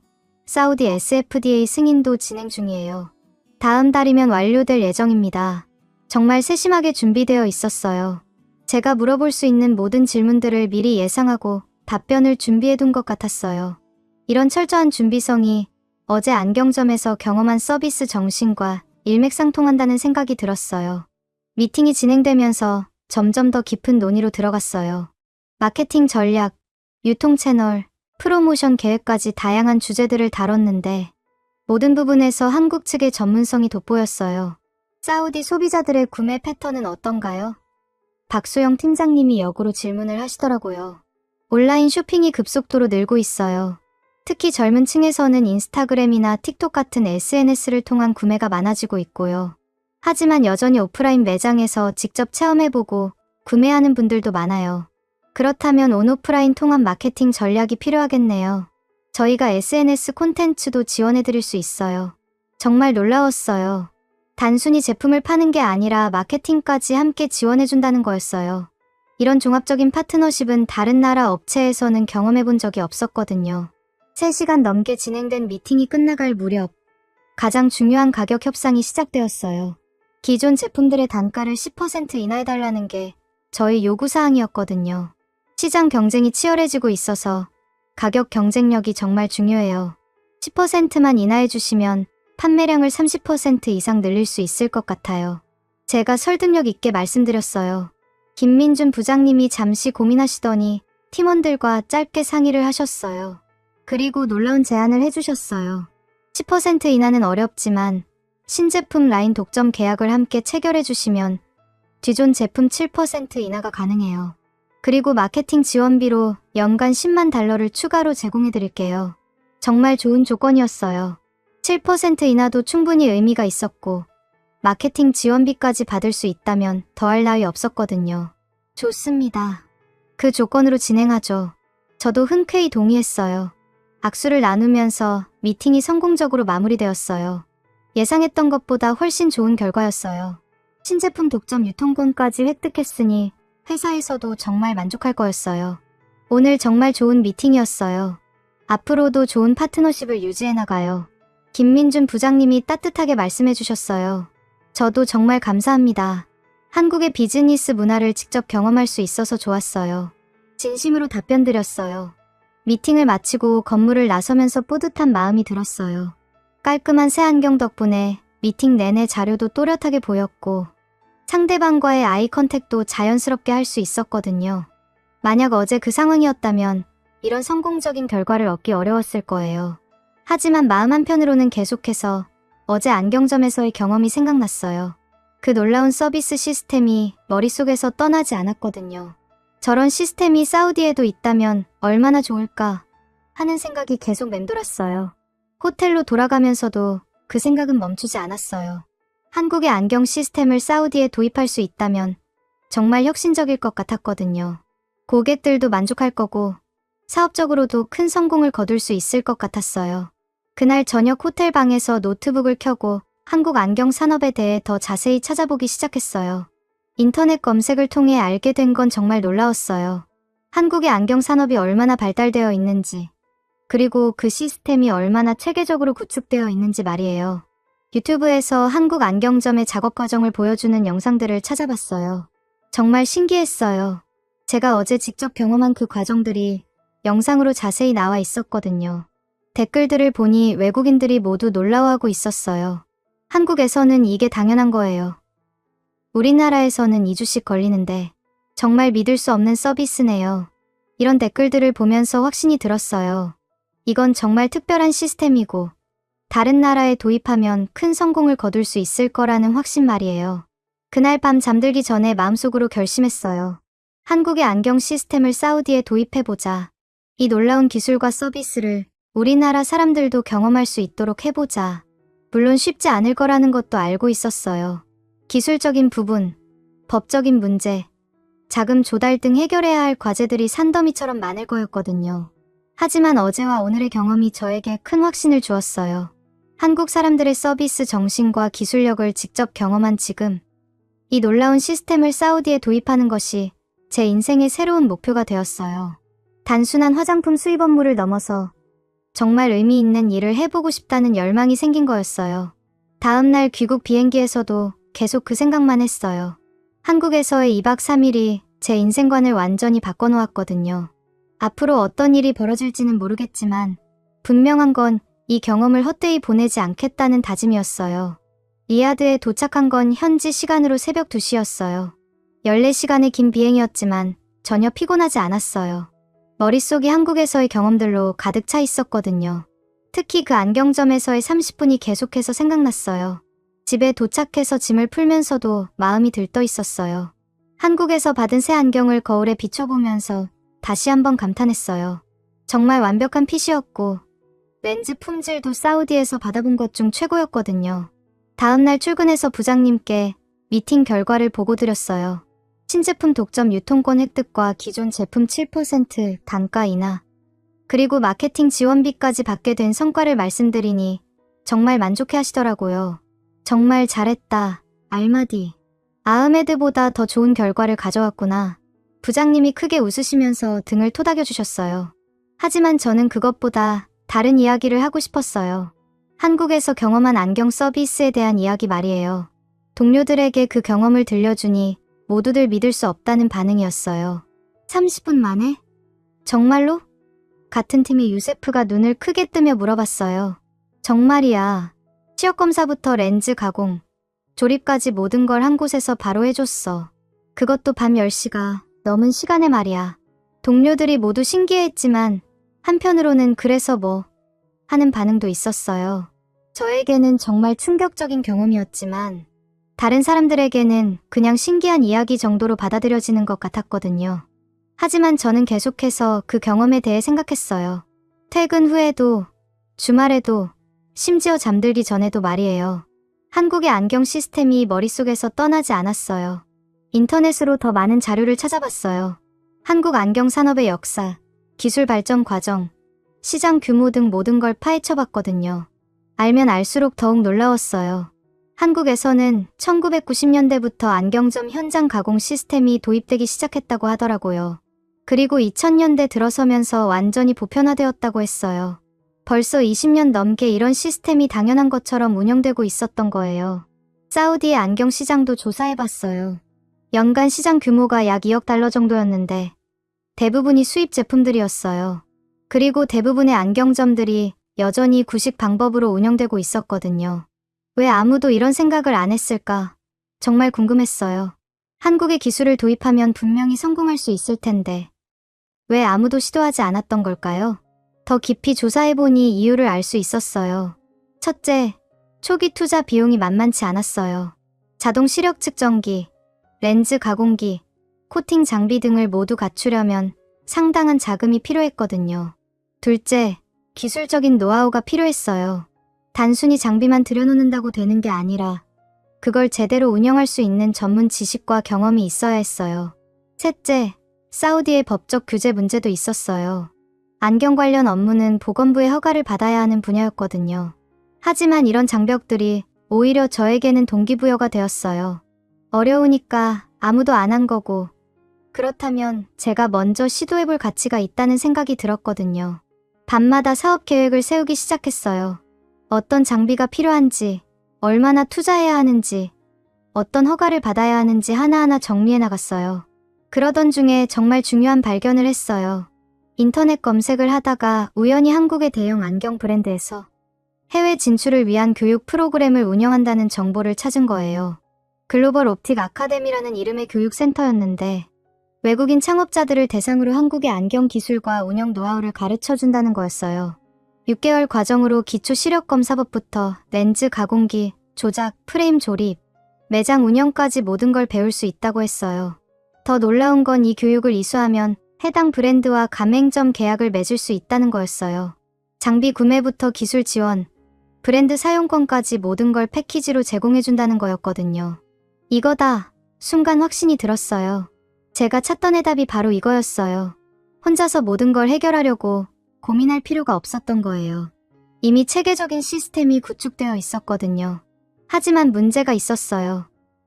사우디 SFDA 승인도 진행 중이에요. 다음 달이면 완료될 예정입니다. 정말 세심하게 준비되어 있었어요. 제가 물어볼 수 있는 모든 질문들을 미리 예상하고 답변을 준비해둔 것 같았어요. 이런 철저한 준비성이 어제 안경점에서 경험한 서비스 정신과 일맥상통한다는 생각이 들었어요. 미팅이 진행되면서 점점 더 깊은 논의로 들어갔어요. 마케팅 전략, 유통 채널, 프로모션 계획까지 다양한 주제들을 다뤘는데 모든 부분에서 한국 측의 전문성이 돋보였어요. 사우디 소비자들의 구매 패턴은 어떤가요? 박소영 팀장님이 역으로 질문을 하시더라고요. 온라인 쇼핑이 급속도로 늘고 있어요. 특히 젊은 층에서는 인스타그램이나 틱톡 같은 SNS를 통한 구매가 많아지고 있고요. 하지만 여전히 오프라인 매장에서 직접 체험해보고 구매하는 분들도 많아요. 그렇다면 온오프라인 통합 마케팅 전략이 필요하겠네요. 저희가 SNS 콘텐츠도 지원해드릴 수 있어요. 정말 놀라웠어요. 단순히 제품을 파는 게 아니라 마케팅까지 함께 지원해준다는 거였어요. 이런 종합적인 파트너십은 다른 나라 업체에서는 경험해본 적이 없었거든요. 3시간 넘게 진행된 미팅이 끝나갈 무렵 가장 중요한 가격 협상이 시작되었어요. 기존 제품들의 단가를 10% 인하해달라는 게 저희 요구사항이었거든요. 시장 경쟁이 치열해지고 있어서 가격 경쟁력이 정말 중요해요. 10%만 인하해 주시면 판매량을 30% 이상 늘릴 수 있을 것 같아요. 제가 설득력 있게 말씀드렸어요. 김민준 부장님이 잠시 고민하시더니 팀원들과 짧게 상의를 하셨어요. 그리고 놀라운 제안을 해주셨어요. 10% 인하는 어렵지만 신제품 라인 독점 계약을 함께 체결해 주시면 기존 제품 7% 인하가 가능해요. 그리고 마케팅 지원비로 연간 10만 달러를 추가로 제공해 드릴게요. 정말 좋은 조건이었어요. 7% 인하도 충분히 의미가 있었고 마케팅 지원비까지 받을 수 있다면 더할 나위 없었거든요. 좋습니다. 그 조건으로 진행하죠. 저도 흔쾌히 동의했어요. 악수를 나누면서 미팅이 성공적으로 마무리되었어요. 예상했던 것보다 훨씬 좋은 결과였어요. 신제품 독점 유통권까지 획득했으니 회사에서도 정말 만족할 거였어요. 오늘 정말 좋은 미팅이었어요. 앞으로도 좋은 파트너십을 유지해 나가요. 김민준 부장님이 따뜻하게 말씀해 주셨어요. 저도 정말 감사합니다. 한국의 비즈니스 문화를 직접 경험할 수 있어서 좋았어요. 진심으로 답변 드렸어요. 미팅을 마치고 건물을 나서면서 뿌듯한 마음이 들었어요. 깔끔한 새 안경 덕분에 미팅 내내 자료도 또렷하게 보였고 상대방과의 아이 컨택도 자연스럽게 할 수 있었거든요. 만약 어제 그 상황이었다면 이런 성공적인 결과를 얻기 어려웠을 거예요. 하지만 마음 한편으로는 계속해서 어제 안경점에서의 경험이 생각났어요. 그 놀라운 서비스 시스템이 머릿속에서 떠나지 않았거든요. 저런 시스템이 사우디에도 있다면 얼마나 좋을까 하는 생각이 계속 맴돌았어요. 호텔로 돌아가면서도 그 생각은 멈추지 않았어요. 한국의 안경 시스템을 사우디에 도입할 수 있다면 정말 혁신적일 것 같았거든요. 고객들도 만족할 거고 사업적으로도 큰 성공을 거둘 수 있을 것 같았어요. 그날 저녁 호텔 방에서 노트북을 켜고 한국 안경 산업에 대해 더 자세히 찾아보기 시작했어요. 인터넷 검색을 통해 알게 된 건 정말 놀라웠어요. 한국의 안경 산업이 얼마나 발달되어 있는지, 그리고 그 시스템이 얼마나 체계적으로 구축되어 있는지 말이에요. 유튜브에서 한국 안경점의 작업 과정을 보여주는 영상들을 찾아봤어요. 정말 신기했어요. 제가 어제 직접 경험한 그 과정들이 영상으로 자세히 나와 있었거든요. 댓글들을 보니 외국인들이 모두 놀라워하고 있었어요. 한국에서는 이게 당연한 거예요. 우리나라에서는 2주씩 걸리는데 정말 믿을 수 없는 서비스네요. 이런 댓글들을 보면서 확신이 들었어요. 이건 정말 특별한 시스템이고 다른 나라에 도입하면 큰 성공을 거둘 수 있을 거라는 확신 말이에요. 그날 밤 잠들기 전에 마음속으로 결심했어요. 한국의 안경 시스템을 사우디에 도입해보자. 이 놀라운 기술과 서비스를 우리나라 사람들도 경험할 수 있도록 해보자. 물론 쉽지 않을 거라는 것도 알고 있었어요. 기술적인 부분, 법적인 문제, 자금 조달 등 해결해야 할 과제들이 산더미처럼 많을 거였거든요. 하지만 어제와 오늘의 경험이 저에게 큰 확신을 주었어요. 한국 사람들의 서비스 정신과 기술력을 직접 경험한 지금, 이 놀라운 시스템을 사우디에 도입하는 것이 제 인생의 새로운 목표가 되었어요. 단순한 화장품 수입 업무를 넘어서 정말 의미 있는 일을 해보고 싶다는 열망이 생긴 거였어요. 다음 날 귀국 비행기에서도 계속 그 생각만 했어요. 한국에서의 2박 3일이 제 인생관을 완전히 바꿔놓았거든요. 앞으로 어떤 일이 벌어질지는 모르겠지만 분명한 건 이 경험을 헛되이 보내지 않겠다는 다짐이었어요. 리야드에 도착한 건 현지 시간으로 새벽 2시였어요. 14시간의 긴 비행이었지만 전혀 피곤하지 않았어요. 머릿속이 한국에서의 경험들로 가득 차 있었거든요. 특히 그 안경점에서의 30분이 계속해서 생각났어요. 집에 도착해서 짐을 풀면서도 마음이 들떠 있었어요. 한국에서 받은 새 안경을 거울에 비춰보면서 다시 한번 감탄했어요. 정말 완벽한 핏이었고 렌즈 품질도 사우디에서 받아본 것 중 최고였거든요. 다음날 출근해서 부장님께 미팅 결과를 보고드렸어요. 신제품 독점 유통권 획득과 기존 제품 7% 단가 인하, 그리고 마케팅 지원비까지 받게 된 성과를 말씀드리니 정말 만족해 하시더라고요. 정말 잘했다, 알마디. 아흐메드보다 더 좋은 결과를 가져왔구나. 부장님이 크게 웃으시면서 등을 토닥여 주셨어요. 하지만 저는 그것보다 다른 이야기를 하고 싶었어요. 한국에서 경험한 안경 서비스에 대한 이야기 말이에요. 동료들에게 그 경험을 들려주니 모두들 믿을 수 없다는 반응이었어요. 30분 만에? 정말로? 같은 팀의 유세프가 눈을 크게 뜨며 물어봤어요. 정말이야. 취업검사부터 렌즈 가공, 조립까지 모든 걸 한 곳에서 바로 해줬어. 그것도 밤 10시가 넘은 시간에 말이야. 동료들이 모두 신기해했지만 한편으로는 그래서 뭐 하는 반응도 있었어요. 저에게는 정말 충격적인 경험이었지만 다른 사람들에게는 그냥 신기한 이야기 정도로 받아들여지는 것 같았거든요. 하지만 저는 계속해서 그 경험에 대해 생각했어요. 퇴근 후에도, 주말에도, 심지어 잠들기 전에도 말이에요. 한국의 안경 시스템이 머릿속에서 떠나지 않았어요. 인터넷으로 더 많은 자료를 찾아봤어요. 한국 안경 산업의 역사, 기술 발전 과정, 시장 규모 등 모든 걸 파헤쳐봤거든요. 알면 알수록 더욱 놀라웠어요. 한국에서는 1990년대부터 안경점 현장 가공 시스템이 도입되기 시작했다고 하더라고요. 그리고 2000년대 들어서면서 완전히 보편화되었다고 했어요. 벌써 20년 넘게 이런 시스템이 당연한 것처럼 운영되고 있었던 거예요. 사우디의 안경 시장도 조사해봤어요. 연간 시장 규모가 약 2억 달러 정도였는데 대부분이 수입 제품들이었어요. 그리고 대부분의 안경점들이 여전히 구식 방법으로 운영되고 있었거든요. 왜 아무도 이런 생각을 안 했을까? 정말 궁금했어요. 한국의 기술을 도입하면 분명히 성공할 수 있을 텐데 왜 아무도 시도하지 않았던 걸까요? 더 깊이 조사해보니 이유를 알 수 있었어요. 첫째, 초기 투자 비용이 만만치 않았어요. 자동 시력 측정기, 렌즈 가공기, 코팅 장비 등을 모두 갖추려면 상당한 자금이 필요했거든요. 둘째, 기술적인 노하우가 필요했어요. 단순히 장비만 들여놓는다고 되는 게 아니라 그걸 제대로 운영할 수 있는 전문 지식과 경험이 있어야 했어요. 셋째, 사우디의 법적 규제 문제도 있었어요. 안경 관련 업무는 보건부의 허가를 받아야 하는 분야였거든요. 하지만 이런 장벽들이 오히려 저에게는 동기부여가 되었어요. 어려우니까 아무도 안 한 거고 그렇다면 제가 먼저 시도해볼 가치가 있다는 생각이 들었거든요. 밤마다 사업 계획을 세우기 시작했어요. 어떤 장비가 필요한지, 얼마나 투자해야 하는지, 어떤 허가를 받아야 하는지 하나하나 정리해 나갔어요. 그러던 중에 정말 중요한 발견을 했어요. 인터넷 검색을 하다가 우연히 한국의 대형 안경 브랜드에서 해외 진출을 위한 교육 프로그램을 운영한다는 정보를 찾은 거예요. 글로벌 옵틱 아카데미라는 이름의 교육센터였는데 외국인 창업자들을 대상으로 한국의 안경 기술과 운영 노하우를 가르쳐준다는 거였어요. 6개월 과정으로 기초 시력 검사법부터 렌즈 가공기, 조작, 프레임 조립, 매장 운영까지 모든 걸 배울 수 있다고 했어요. 더 놀라운 건 이 교육을 이수하면 해당 브랜드와 가맹점 계약을 맺을 수 있다는 거였어요. 장비 구매부터 기술 지원, 브랜드 사용권까지 모든 걸 패키지로 제공해준다는 거였거든요. 이거다. 순간 확신이 들었어요. 제가 찾던 해답이 바로 이거였어요. 혼자서 모든 걸 해결하려고 고민할 필요가 없었던 거예요. 이미 체계적인 시스템이 구축되어 있었거든요. 하지만 문제가 있었어요.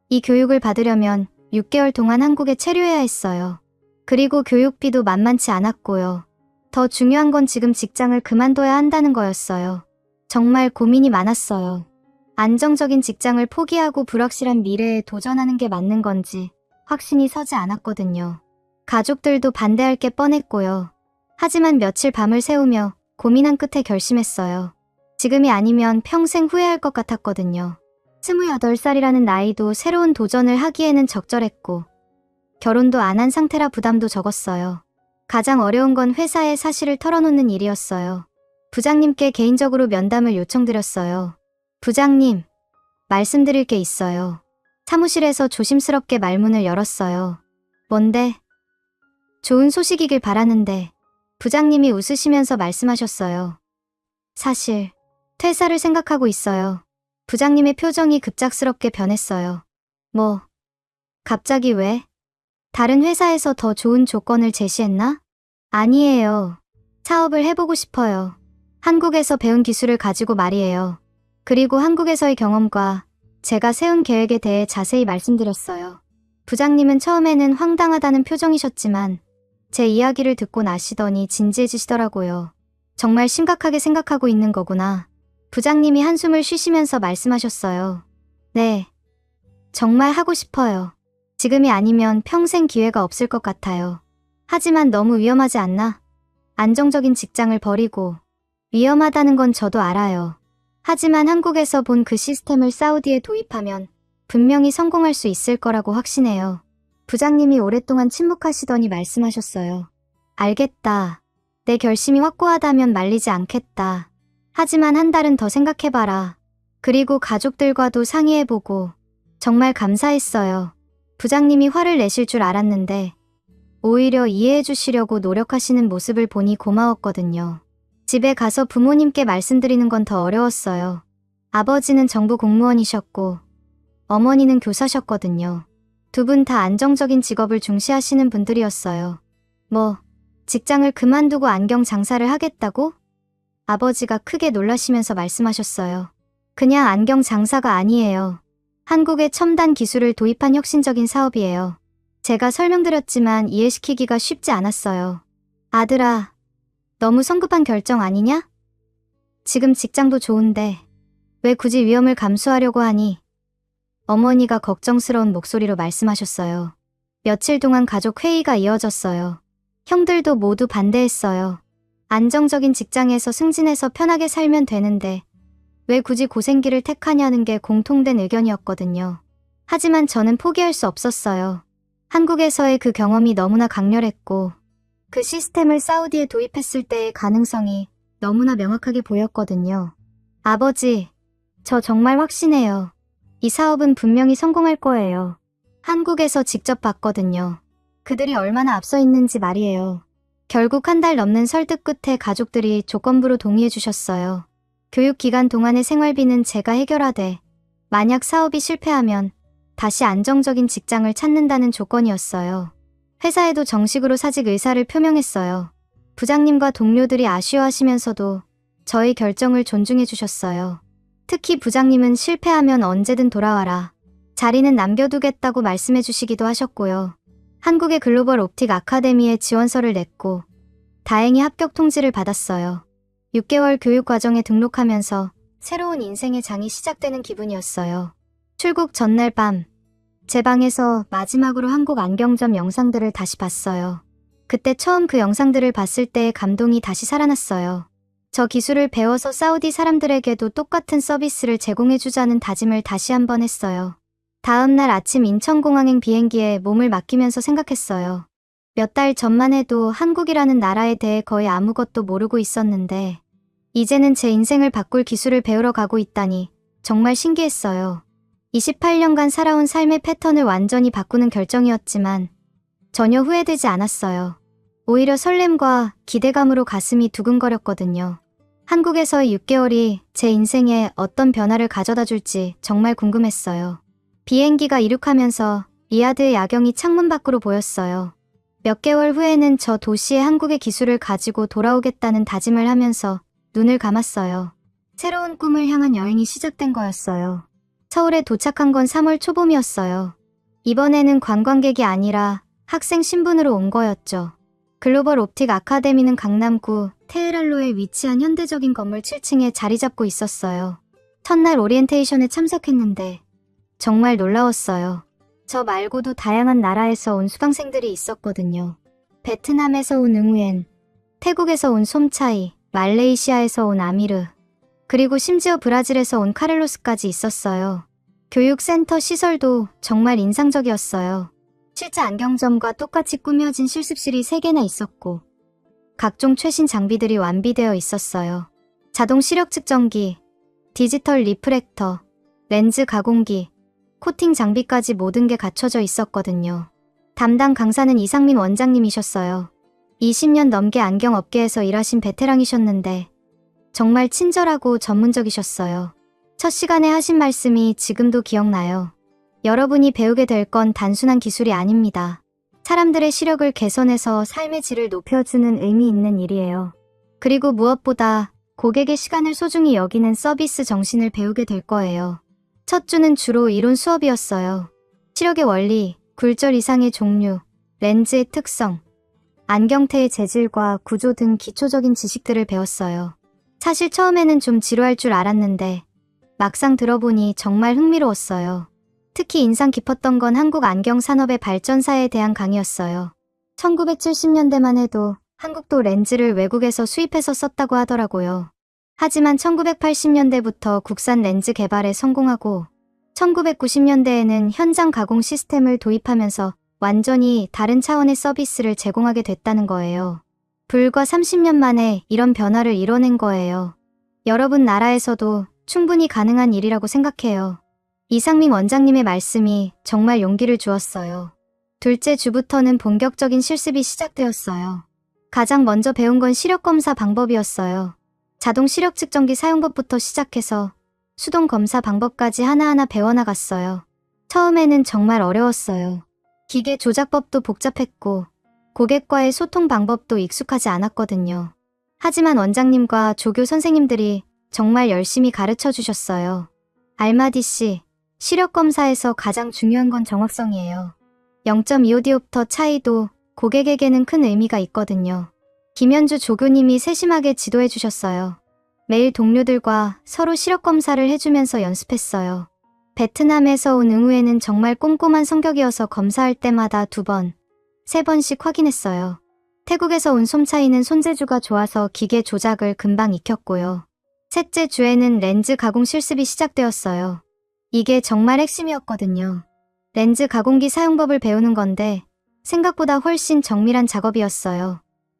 이 교육을 받으려면 6개월 동안 한국에 체류해야 했어요. 그리고 교육비도 만만치 않았고요. 더 중요한 건 지금 직장을 그만둬야 한다는 거였어요. 정말 고민이 많았어요. 안정적인 직장을 포기하고 불확실한 미래에 도전하는 게 맞는 건지 확신이 서지 않았거든요. 가족들도 반대할 게 뻔했고요. 하지만 며칠 밤을 새우며 고민한 끝에 결심했어요. 지금이 아니면 평생 후회할 것 같았거든요. 28살이라는 나이도 새로운 도전을 하기에는 적절했고 결혼도 안 한 상태라 부담도 적었어요. 가장 어려운 건 회사에 사실을 털어놓는 일이었어요. 부장님께 개인적으로 면담을 요청드렸어요. 부장님, 말씀드릴 게 있어요. 사무실에서 조심스럽게 말문을 열었어요. 뭔데? 좋은 소식이길 바라는데 부장님이 웃으시면서 말씀하셨어요. 사실 퇴사를 생각하고 있어요. 부장님의 표정이 급작스럽게 변했어요. 뭐? 갑자기 왜? 다른 회사에서 더 좋은 조건을 제시했나? 아니에요. 사업을 해보고 싶어요. 한국에서 배운 기술을 가지고 말이에요. 그리고 한국에서의 경험과 제가 세운 계획에 대해 자세히 말씀드렸어요. 부장님은 처음에는 황당하다는 표정이셨지만 제 이야기를 듣고 나시더니 진지해지시더라고요. 정말 심각하게 생각하고 있는 거구나. 부장님이 한숨을 쉬시면서 말씀하셨어요. 네, 정말 하고 싶어요. 지금이 아니면 평생 기회가 없을 것 같아요. 하지만 너무 위험하지 않나? 안정적인 직장을 버리고 위험하다는 건 저도 알아요. 하지만 한국에서 본 그 시스템을 사우디에 도입하면 분명히 성공할 수 있을 거라고 확신해요. 부장님이 오랫동안 침묵하시더니 말씀하셨어요. 알겠다. 내 결심이 확고하다면 말리지 않겠다. 하지만 한 달은 더 생각해봐라. 그리고 가족들과도 상의해보고 정말 감사했어요. 부장님이 화를 내실 줄 알았는데 오히려 이해해주시려고 노력하시는 모습을 보니 고마웠거든요. 집에 가서 부모님께 말씀드리는 건 더 어려웠어요. 아버지는 정부 공무원이셨고 어머니는 교사셨거든요. 두 분 다 안정적인 직업을 중시하시는 분들이었어요. 뭐, 직장을 그만두고 안경 장사를 하겠다고? 아버지가 크게 놀라시면서 말씀하셨어요. 그냥 안경 장사가 아니에요. 한국의 첨단 기술을 도입한 혁신적인 사업이에요. 제가 설명드렸지만 이해시키기가 쉽지 않았어요. 아들아, 너무 성급한 결정 아니냐? 지금 직장도 좋은데 왜 굳이 위험을 감수하려고 하니? 어머니가 걱정스러운 목소리로 말씀하셨어요. 며칠 동안 가족 회의가 이어졌어요. 형들도 모두 반대했어요. 안정적인 직장에서 승진해서 편하게 살면 되는데 왜 굳이 고생길을 택하냐는 게 공통된 의견이었거든요. 하지만 저는 포기할 수 없었어요. 한국에서의 그 경험이 너무나 강렬했고 그 시스템을 사우디에 도입했을 때의 가능성이 너무나 명확하게 보였거든요. 아버지, 저 정말 확신해요. 이 사업은 분명히 성공할 거예요. 한국에서 직접 봤거든요. 그들이 얼마나 앞서 있는지 말이에요. 결국 한 달 넘는 설득 끝에 가족들이 조건부로 동의해 주셨어요. 교육 기간 동안의 생활비는 제가 해결하되 만약 사업이 실패하면 다시 안정적인 직장을 찾는다는 조건이었어요. 회사에도 정식으로 사직 의사를 표명했어요. 부장님과 동료들이 아쉬워하시면서도 저의 결정을 존중해 주셨어요. 특히 부장님은 실패하면 언제든 돌아와라. 자리는 남겨두겠다고 말씀해 주시기도 하셨고요. 한국의 글로벌 옵틱 아카데미에 지원서를 냈고 다행히 합격 통지를 받았어요. 6개월 교육 과정에 등록하면서 새로운 인생의 장이 시작되는 기분이었어요. 출국 전날 밤, 제 방에서 마지막으로 한국 안경점 영상들을 다시 봤어요. 그때 처음 그 영상들을 봤을 때의 감동이 다시 살아났어요. 저 기술을 배워서 사우디 사람들에게도 똑같은 서비스를 제공해주자는 다짐을 다시 한번 했어요. 다음 날 아침 인천공항행 비행기에 몸을 맡기면서 생각했어요. 몇 달 전만 해도 한국이라는 나라에 대해 거의 아무것도 모르고 있었는데 이제는 제 인생을 바꿀 기술을 배우러 가고 있다니 정말 신기했어요. 28년간 살아온 삶의 패턴을 완전히 바꾸는 결정이었지만 전혀 후회되지 않았어요. 오히려 설렘과 기대감으로 가슴이 두근거렸거든요. 한국에서의 6개월이 제 인생에 어떤 변화를 가져다 줄지 정말 궁금했어요. 비행기가 이륙하면서 리야드의 야경이 창문 밖으로 보였어요. 몇 개월 후에는 저 도시에 한국의 기술을 가지고 돌아오겠다는 다짐을 하면서 눈을 감았어요. 새로운 꿈을 향한 여행이 시작된 거였어요. 서울에 도착한 건 3월 초봄이었어요. 이번에는 관광객이 아니라 학생 신분으로 온 거였죠. 글로벌 옵틱 아카데미는 강남구 테헤랄로에 위치한 현대적인 건물 7층에 자리 잡고 있었어요. 첫날 오리엔테이션에 참석했는데 정말 놀라웠어요. 저 말고도 다양한 나라에서 온 수강생들이 있었거든요. 베트남에서 온 응우엔, 태국에서 온 솜차이, 말레이시아에서 온 아미르, 그리고 심지어 브라질에서 온 카를로스까지 있었어요. 교육센터 시설도 정말 인상적이었어요. 실제 안경점과 똑같이 꾸며진 실습실이 3개나 있었고 각종 최신 장비들이 완비되어 있었어요. 자동 시력 측정기, 디지털 리프렉터, 렌즈 가공기, 코팅 장비까지 모든 게 갖춰져 있었거든요. 담당 강사는 이상민 원장님이셨어요. 20년 넘게 안경업계에서 일하신 베테랑이셨는데 정말 친절하고 전문적이셨어요. 첫 시간에 하신 말씀이 지금도 기억나요. 여러분이 배우게 될 건 단순한 기술이 아닙니다. 사람들의 시력을 개선해서 삶의 질을 높여주는 의미 있는 일이에요. 그리고 무엇보다 고객의 시간을 소중히 여기는 서비스 정신을 배우게 될 거예요. 첫 주는 주로 이론 수업이었어요. 시력의 원리, 굴절 이상의 종류, 렌즈의 특성, 안경테의 재질과 구조 등 기초적인 지식들을 배웠어요. 사실 처음에는 좀 지루할 줄 알았는데 막상 들어보니 정말 흥미로웠어요. 특히 인상 깊었던 건 한국 안경 산업의 발전사에 대한 강의였어요. 1970년대만 해도 한국도 렌즈를 외국에서 수입해서 썼다고 하더라고요. 하지만 1980년대부터 국산 렌즈 개발에 성공하고 1990년대에는 현장 가공 시스템을 도입하면서 완전히 다른 차원의 서비스를 제공하게 됐다는 거예요. 불과 30년 만에 이런 변화를 이뤄낸 거예요. 여러분 나라에서도 충분히 가능한 일이라고 생각해요. 이상민 원장님의 말씀이 정말 용기를 주었어요. 둘째 주부터는 본격적인 실습이 시작되었어요. 가장 먼저 배운 건 시력 검사 방법이었어요. 자동 시력 측정기 사용법부터 시작해서 수동 검사 방법까지 하나하나 배워나갔어요. 처음에는 정말 어려웠어요. 기계 조작법도 복잡했고 고객과의 소통 방법도 익숙하지 않았거든요. 하지만 원장님과 조교 선생님들이 정말 열심히 가르쳐 주셨어요. 알마디 씨, 시력 검사에서 가장 중요한 건 정확성이에요. 0.25디옵터 차이도 고객에게는 큰 의미가 있거든요. 김현주 조교님이 세심하게 지도해 주셨어요. 매일 동료들과 서로 시력 검사를 해주면서 연습했어요. 베트남에서 온 응우에는 정말 꼼꼼한 성격이어서 검사할 때마다 2번, 3번씩 확인했어요. 태국에서 온 솜차이는 손재주가 좋아서 기계 조작을 금방 익혔고요. 셋째 주에는 렌즈 가공 실습이 시작되었어요. 이게 정말 핵심이었거든요. 렌즈 가공기 사용법을 배우는 건데 생각보다 훨씬 정밀한 작업이었어요.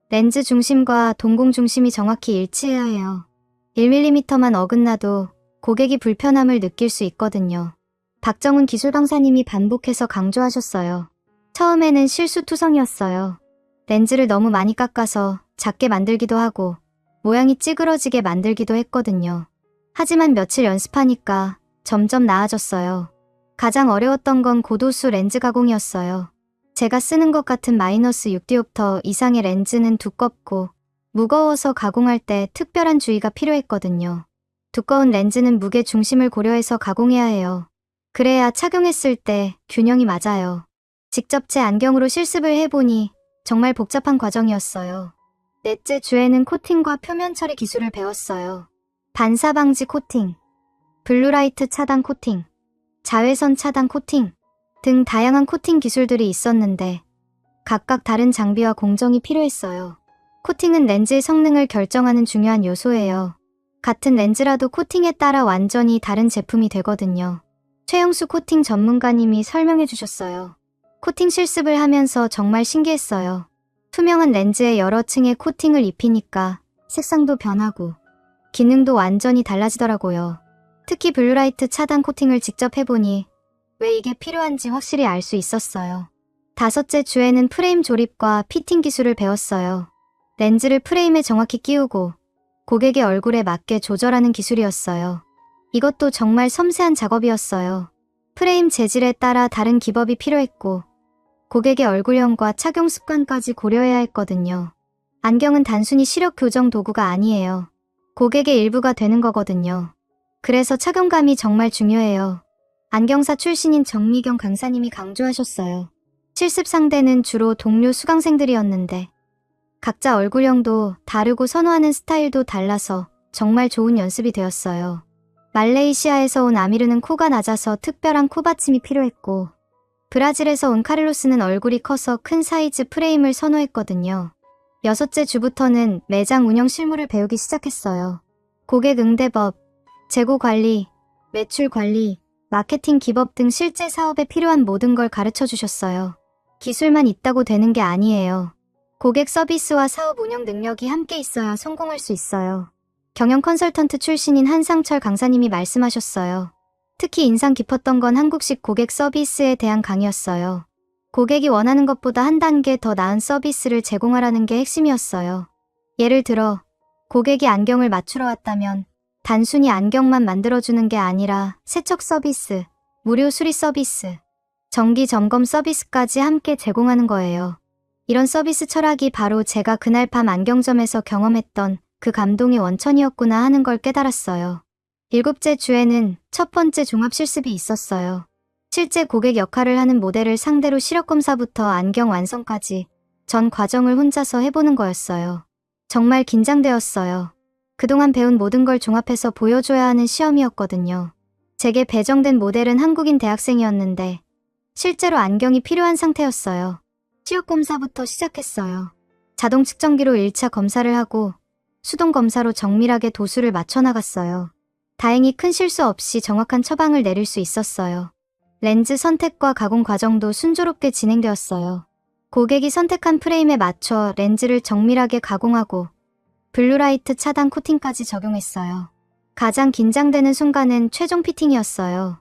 렌즈 중심과 동공 중심이 정확히 일치해야 해요. 1mm만 어긋나도 고객이 불편함을 느낄 수 있거든요. 박정훈 기술 강사님이 반복해서 강조하셨어요. 처음에는 실수투성이었어요. 렌즈를 너무 많이 깎아서 작게 만들기도 하고 모양이 찌그러지게 만들기도 했거든요. 하지만 며칠 연습하니까 점점 나아졌어요. 가장 어려웠던 건 고도수 렌즈 가공이었어요. 제가 쓰는 것 같은 마이너스 6디옵터 이상의 렌즈는 두껍고 무거워서 가공할 때 특별한 주의가 필요했거든요. 두꺼운 렌즈는 무게 중심을 고려해서 가공해야 해요. 그래야 착용했을 때 균형이 맞아요. 직접 제 안경으로 실습을 해보니 정말 복잡한 과정이었어요. 넷째 주에는 코팅과 표면 처리 기술을 배웠어요. 반사 방지 코팅, 블루라이트 차단 코팅, 자외선 차단 코팅 등 다양한 코팅 기술들이 있었는데 각각 다른 장비와 공정이 필요했어요. 코팅은 렌즈의 성능을 결정하는 중요한 요소예요. 같은 렌즈라도 코팅에 따라 완전히 다른 제품이 되거든요. 최영수 코팅 전문가님이 설명해 주셨어요. 코팅 실습을 하면서 정말 신기했어요. 투명한 렌즈에 여러 층의 코팅을 입히니까 색상도 변하고 기능도 완전히 달라지더라고요. 특히 블루라이트 차단 코팅을 직접 해보니 왜 이게 필요한지 확실히 알 수 있었어요. 다섯째 주에는 프레임 조립과 피팅 기술을 배웠어요. 렌즈를 프레임에 정확히 끼우고 고객의 얼굴에 맞게 조절하는 기술이었어요. 이것도 정말 섬세한 작업이었어요. 프레임 재질에 따라 다른 기법이 필요했고 고객의 얼굴형과 착용 습관까지 고려해야 했거든요. 안경은 단순히 시력 교정 도구가 아니에요. 고객의 일부가 되는 거거든요. 그래서 착용감이 정말 중요해요. 안경사 출신인 정미경 강사님이 강조하셨어요. 실습 상대는 주로 동료 수강생들이었는데 각자 얼굴형도 다르고 선호하는 스타일도 달라서 정말 좋은 연습이 되었어요. 말레이시아에서 온 아미르는 코가 낮아서 특별한 코 받침이 필요했고 브라질에서 온 카를로스는 얼굴이 커서 큰 사이즈 프레임을 선호했거든요. 여섯째 주부터는 매장 운영 실무를 배우기 시작했어요. 고객 응대법, 재고 관리, 매출 관리, 마케팅 기법 등 실제 사업에 필요한 모든 걸 가르쳐 주셨어요. 기술만 있다고 되는 게 아니에요. 고객 서비스와 사업 운영 능력이 함께 있어야 성공할 수 있어요. 경영 컨설턴트 출신인 한상철 강사님이 말씀하셨어요. 특히 인상 깊었던 건 한국식 고객 서비스에 대한 강의였어요. 고객이 원하는 것보다 한 단계 더 나은 서비스를 제공하라는 게 핵심이었어요. 예를 들어 고객이 안경을 맞추러 왔다면 단순히 안경만 만들어주는 게 아니라 세척 서비스, 무료 수리 서비스, 정기 점검 서비스까지 함께 제공하는 거예요. 이런 서비스 철학이 바로 제가 그날 밤 안경점에서 경험했던 그 감동의 원천이었구나 하는 걸 깨달았어요. 일곱째 주에는 첫 번째 종합 실습이 있었어요. 실제 고객 역할을 하는 모델을 상대로 시력검사부터 안경 완성까지 전 과정을 혼자서 해보는 거였어요. 정말 긴장되었어요. 그동안 배운 모든 걸 종합해서 보여줘야 하는 시험이었거든요. 제게 배정된 모델은 한국인 대학생이었는데 실제로 안경이 필요한 상태였어요. 시력 검사부터 시작했어요. 자동 측정기로 1차 검사를 하고 수동 검사로 정밀하게 도수를 맞춰 나갔어요. 다행히 큰 실수 없이 정확한 처방을 내릴 수 있었어요. 렌즈 선택과 가공 과정도 순조롭게 진행되었어요. 고객이 선택한 프레임에 맞춰 렌즈를 정밀하게 가공하고 블루라이트 차단 코팅까지 적용했어요. 가장 긴장되는 순간은 최종 피팅이었어요.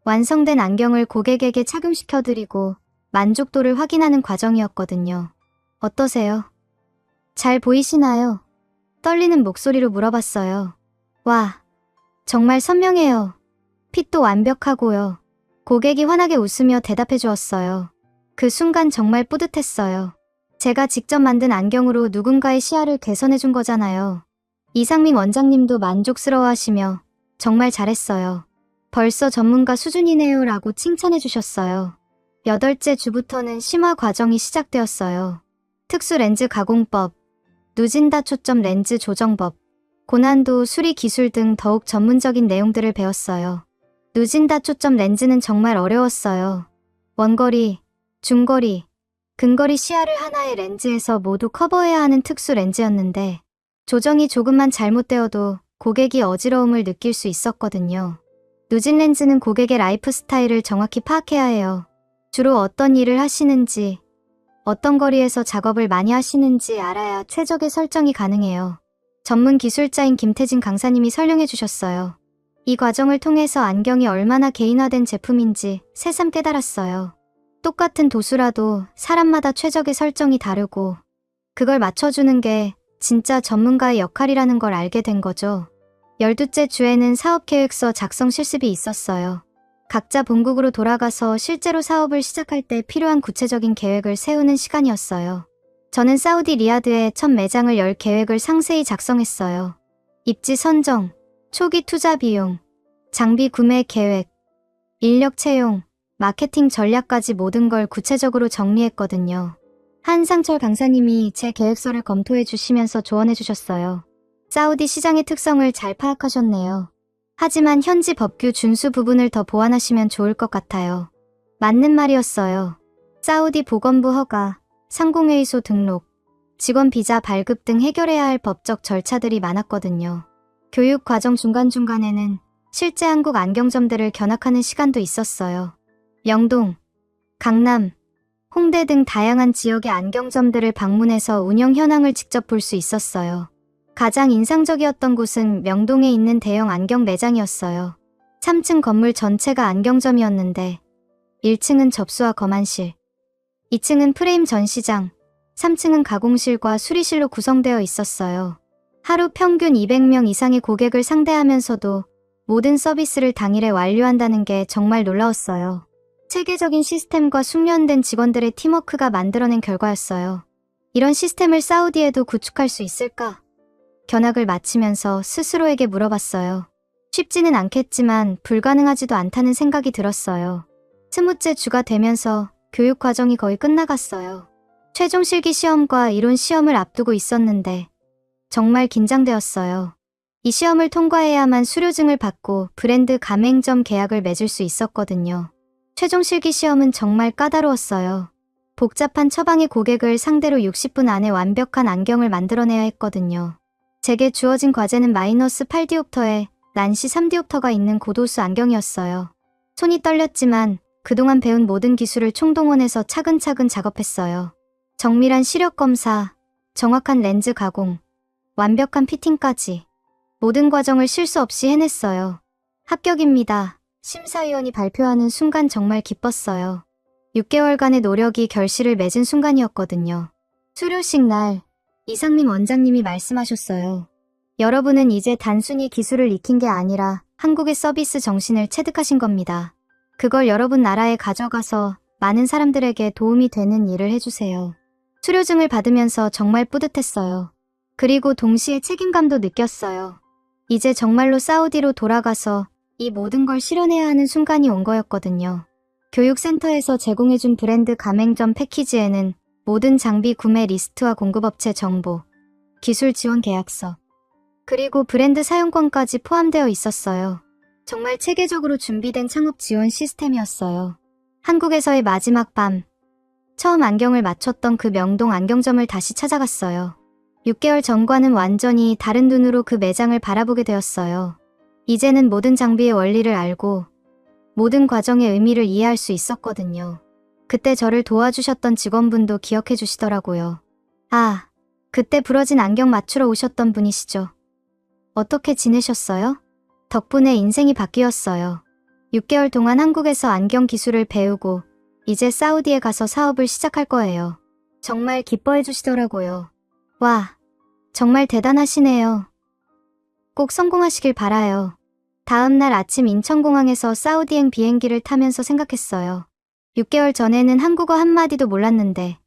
완성된 안경을 고객에게 착용시켜드리고 만족도를 확인하는 과정이었거든요. 어떠세요? 잘 보이시나요? 떨리는 목소리로 물어봤어요. 와, 정말 선명해요. 핏도 완벽하고요. 고객이 환하게 웃으며 대답해 주었어요. 그 순간 정말 뿌듯했어요. 제가 직접 만든 안경으로 누군가의 시야를 개선해 준 거잖아요. 이상민 원장님도 만족스러워하시며 정말 잘했어요. 벌써 전문가 수준이네요 라고 칭찬해 주셨어요. 8째 주부터는 심화 과정이 시작되었어요. 특수 렌즈 가공법, 누진다 초점 렌즈 조정법, 고난도 수리 기술 등 더욱 전문적인 내용들을 배웠어요. 누진다 초점 렌즈는 정말 어려웠어요. 원거리, 중거리, 근거리 시야를 하나의 렌즈에서 모두 커버해야 하는 특수 렌즈였는데 조정이 조금만 잘못되어도 고객이 어지러움을 느낄 수 있었거든요. 누진 렌즈는 고객의 라이프 스타일을 정확히 파악해야 해요. 주로 어떤 일을 하시는지, 어떤 거리에서 작업을 많이 하시는지 알아야 최적의 설정이 가능해요. 전문 기술자인 김태진 강사님이 설명해 주셨어요. 이 과정을 통해서 안경이 얼마나 개인화된 제품인지 새삼 깨달았어요. 똑같은 도수라도 사람마다 최적의 설정이 다르고 그걸 맞춰주는 게 진짜 전문가의 역할이라는 걸 알게 된 거죠. 12째 주에는 사업계획서 작성 실습이 있었어요. 각자 본국으로 돌아가서 실제로 사업을 시작할 때 필요한 구체적인 계획을 세우는 시간이었어요. 저는 사우디 리야드에 첫 매장을 열 계획을 상세히 작성했어요. 입지 선정, 초기 투자 비용, 장비 구매 계획, 인력 채용, 마케팅 전략까지 모든 걸 구체적으로 정리했거든요. 한상철 강사님이 제 계획서를 검토해 주시면서 조언해 주셨어요. 사우디 시장의 특성을 잘 파악하셨네요. 하지만 현지 법규 준수 부분을 더 보완하시면 좋을 것 같아요. 맞는 말이었어요. 사우디 보건부 허가, 상공회의소 등록, 직원 비자 발급 등 해결해야 할 법적 절차들이 많았거든요. 교육 과정 중간중간에는 실제 한국 안경점들을 견학하는 시간도 있었어요. 명동, 강남, 홍대 등 다양한 지역의 안경점들을 방문해서 운영 현황을 직접 볼 수 있었어요. 가장 인상적이었던 곳은 명동에 있는 대형 안경 매장이었어요. 3층 건물 전체가 안경점이었는데 1층은 접수와 검안실, 2층은 프레임 전시장, 3층은 가공실과 수리실로 구성되어 있었어요. 하루 평균 200명 이상의 고객을 상대하면서도 모든 서비스를 당일에 완료한다는 게 정말 놀라웠어요. 체계적인 시스템과 숙련된 직원들의 팀워크가 만들어낸 결과였어요. 이런 시스템을 사우디에도 구축할 수 있을까? 견학을 마치면서 스스로에게 물어봤어요. 쉽지는 않겠지만 불가능하지도 않다는 생각이 들었어요. 20째 주가 되면서 교육 과정이 거의 끝나갔어요. 최종 실기 시험과 이론 시험을 앞두고 있었는데 정말 긴장되었어요. 이 시험을 통과해야만 수료증을 받고 브랜드 가맹점 계약을 맺을 수 있었거든요. 최종 실기 시험은 정말 까다로웠어요. 복잡한 처방의 고객을 상대로 60분 안에 완벽한 안경을 만들어내야 했거든요. 제게 주어진 과제는 마이너스 8디옵터에 난시 3디옵터가 있는 고도수 안경이었어요. 손이 떨렸지만 그동안 배운 모든 기술을 총동원해서 차근차근 작업했어요. 정밀한 시력 검사, 정확한 렌즈 가공, 완벽한 피팅까지 모든 과정을 실수 없이 해냈어요. 합격입니다. 심사위원이 발표하는 순간 정말 기뻤어요. 6개월간의 노력이 결실을 맺은 순간이었거든요. 수료식 날, 이상민 원장님이 말씀하셨어요. 여러분은 이제 단순히 기술을 익힌 게 아니라 한국의 서비스 정신을 체득하신 겁니다. 그걸 여러분 나라에 가져가서 많은 사람들에게 도움이 되는 일을 해주세요. 수료증을 받으면서 정말 뿌듯했어요. 그리고 동시에 책임감도 느꼈어요. 이제 정말로 사우디로 돌아가서 이 모든 걸 실현해야 하는 순간이 온 거였거든요. 교육센터에서 제공해준 브랜드 가맹점 패키지에는 모든 장비 구매 리스트와 공급업체 정보, 기술 지원 계약서, 그리고 브랜드 사용권까지 포함되어 있었어요. 정말 체계적으로 준비된 창업 지원 시스템이었어요. 한국에서의 마지막 밤, 처음 안경을 맞췄던 그 명동 안경점을 다시 찾아갔어요. 6개월 전과는 완전히 다른 눈으로 그 매장을 바라보게 되었어요. 이제는 모든 장비의 원리를 알고 모든 과정의 의미를 이해할 수 있었거든요. 그때 저를 도와주셨던 직원분도 기억해 주시더라고요. 아, 그때 부러진 안경 맞추러 오셨던 분이시죠. 어떻게 지내셨어요? 덕분에 인생이 바뀌었어요. 6개월 동안 한국에서 안경 기술을 배우고 이제 사우디에 가서 사업을 시작할 거예요. 정말 기뻐해 주시더라고요. 와, 정말 대단하시네요. 꼭 성공하시길 바라요. 다음 날 아침 인천공항에서 사우디행 비행기를 타면서 생각했어요. 6개월 전에는 한국어 한마디도 몰랐는데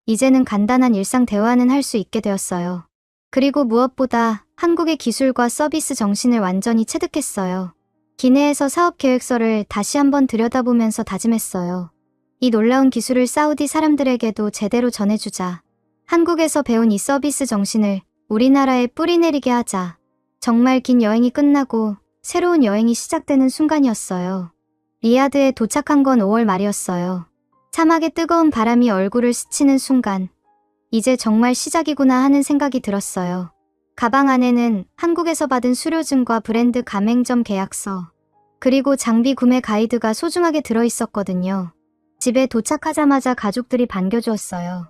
이제는 간단한 일상 대화는 할 수 있게 되었어요. 그리고 무엇보다 한국의 기술과 서비스 정신을 완전히 체득했어요. 기내에서 사업 계획서를 다시 한번 들여다보면서 다짐했어요. 이 놀라운 기술을 사우디 사람들에게도 제대로 전해주자. 한국에서 배운 이 서비스 정신을 우리나라에 뿌리내리게 하자. 정말 긴 여행이 끝나고 새로운 여행이 시작되는 순간이었어요. 리야드에 도착한 건 5월 말이었어요. 사막의 뜨거운 바람이 얼굴을 스치는 순간 이제 정말 시작이구나 하는 생각이 들었어요. 가방 안에는 한국에서 받은 수료증과 브랜드 가맹점 계약서, 그리고 장비 구매 가이드가 소중하게 들어있었거든요. 집에 도착하자마자 가족들이 반겨주었어요.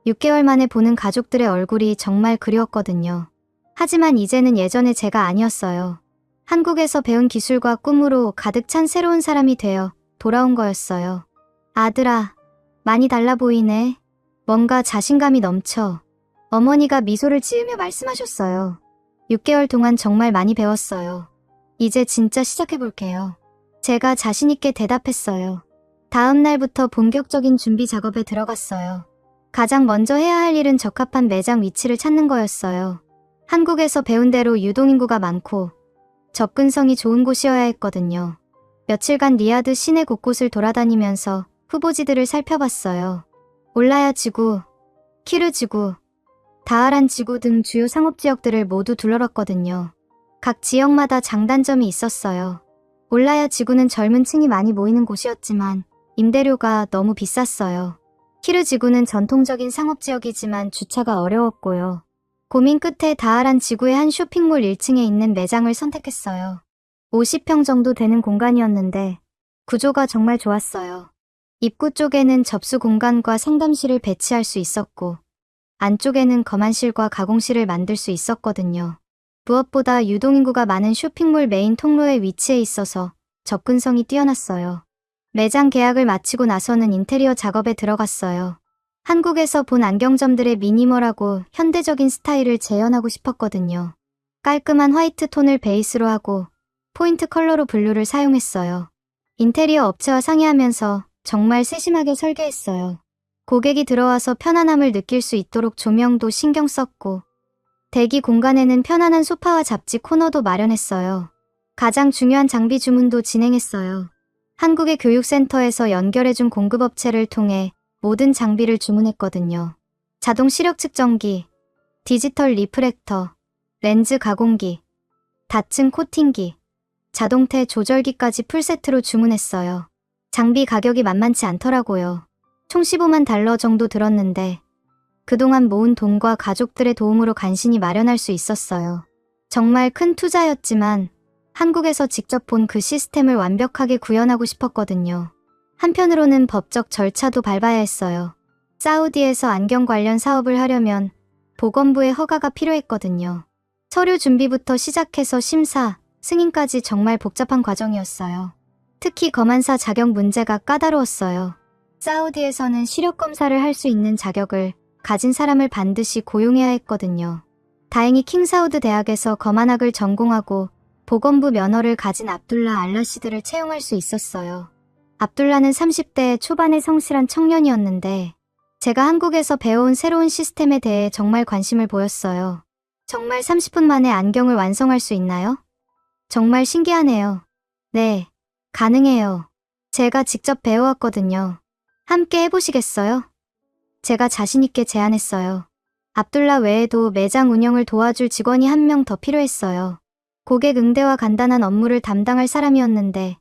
6개월 만에 보는 가족들의 얼굴이 정말 그리웠거든요. 하지만 이제는 예전의 제가 아니었어요. 한국에서 배운 기술과 꿈으로 가득 찬 새로운 사람이 되어 돌아온 거였어요. 아들아, 많이 달라 보이네. 뭔가 자신감이 넘쳐. 어머니가 미소를 지으며 말씀하셨어요. 6개월 동안 정말 많이 배웠어요. 이제 진짜 시작해볼게요. 제가 자신있게 대답했어요. 다음 날부터 본격적인 준비 작업에 들어갔어요. 가장 먼저 해야 할 일은 적합한 매장 위치를 찾는 거였어요. 한국에서 배운 대로 유동인구가 많고 접근성이 좋은 곳이어야 했거든요. 며칠간 리야드 시내 곳곳을 돌아다니면서 후보지들을 살펴봤어요. 올라야 지구, 키르 지구, 다하란 지구 등 주요 상업지역들을 모두 둘러봤거든요. 각 지역마다 장단점이 있었어요. 올라야 지구는 젊은 층이 많이 모이는 곳이었지만 임대료가 너무 비쌌어요. 키르 지구는 전통적인 상업지역이지만 주차가 어려웠고요. 고민 끝에 다하란 지구의 한 쇼핑몰 1층에 있는 매장을 선택했어요. 50평 정도 되는 공간이었는데 구조가 정말 좋았어요. 입구 쪽에는 접수 공간과 상담실을 배치할 수 있었고 안쪽에는 거만실과 가공실을 만들 수 있었거든요. 무엇보다 유동인구가 많은 쇼핑몰 메인 통로에 위치해 있어서 접근성이 뛰어났어요. 매장 계약을 마치고 나서는 인테리어 작업에 들어갔어요. 한국에서 본 안경점들의 미니멀하고 현대적인 스타일을 재현하고 싶었거든요. 깔끔한 화이트 톤을 베이스로 하고 포인트 컬러로 블루를 사용했어요. 인테리어 업체와 상의하면서 정말 세심하게 설계했어요. 고객이 들어와서 편안함을 느낄 수 있도록 조명도 신경 썼고 대기 공간에는 편안한 소파와 잡지 코너도 마련했어요. 가장 중요한 장비 주문도 진행했어요. 한국의 교육센터에서 연결해준 공급업체를 통해 모든 장비를 주문했거든요. 자동 시력 측정기, 디지털 리프렉터, 렌즈 가공기, 다층 코팅기, 자동태 조절기까지 풀세트로 주문했어요. 장비 가격이 만만치 않더라고요. 총 15만 달러 정도 들었는데 그동안 모은 돈과 가족들의 도움으로 간신히 마련할 수 있었어요. 정말 큰 투자였지만 한국에서 직접 본 그 시스템을 완벽하게 구현하고 싶었거든요. 한편으로는 법적 절차도 밟아야 했어요. 사우디에서 안경 관련 사업을 하려면 보건부의 허가가 필요했거든요. 서류 준비부터 시작해서 심사, 승인까지 정말 복잡한 과정이었어요. 특히 검안사 자격 문제가 까다로웠어요. 사우디에서는 시력 검사를 할 수 있는 자격을 가진 사람을 반드시 고용해야 했거든요. 다행히 킹사우드 대학에서 검안학을 전공하고 보건부 면허를 가진 압둘라 알라시드를 채용할 수 있었어요. 압둘라는 30대 초반의 성실한 청년이었는데 제가 한국에서 배워온 새로운 시스템에 대해 정말 관심을 보였어요. 정말 30분 만에 안경을 완성할 수 있나요? 정말 신기하네요. 네, 가능해요. 제가 직접 배워왔거든요. 함께 해보시겠어요? 제가 자신있게 제안했어요. 압둘라 외에도 매장 운영을 도와줄 직원이 한 명 더 필요했어요. 고객 응대와 간단한 업무를 담당할 사람이었는데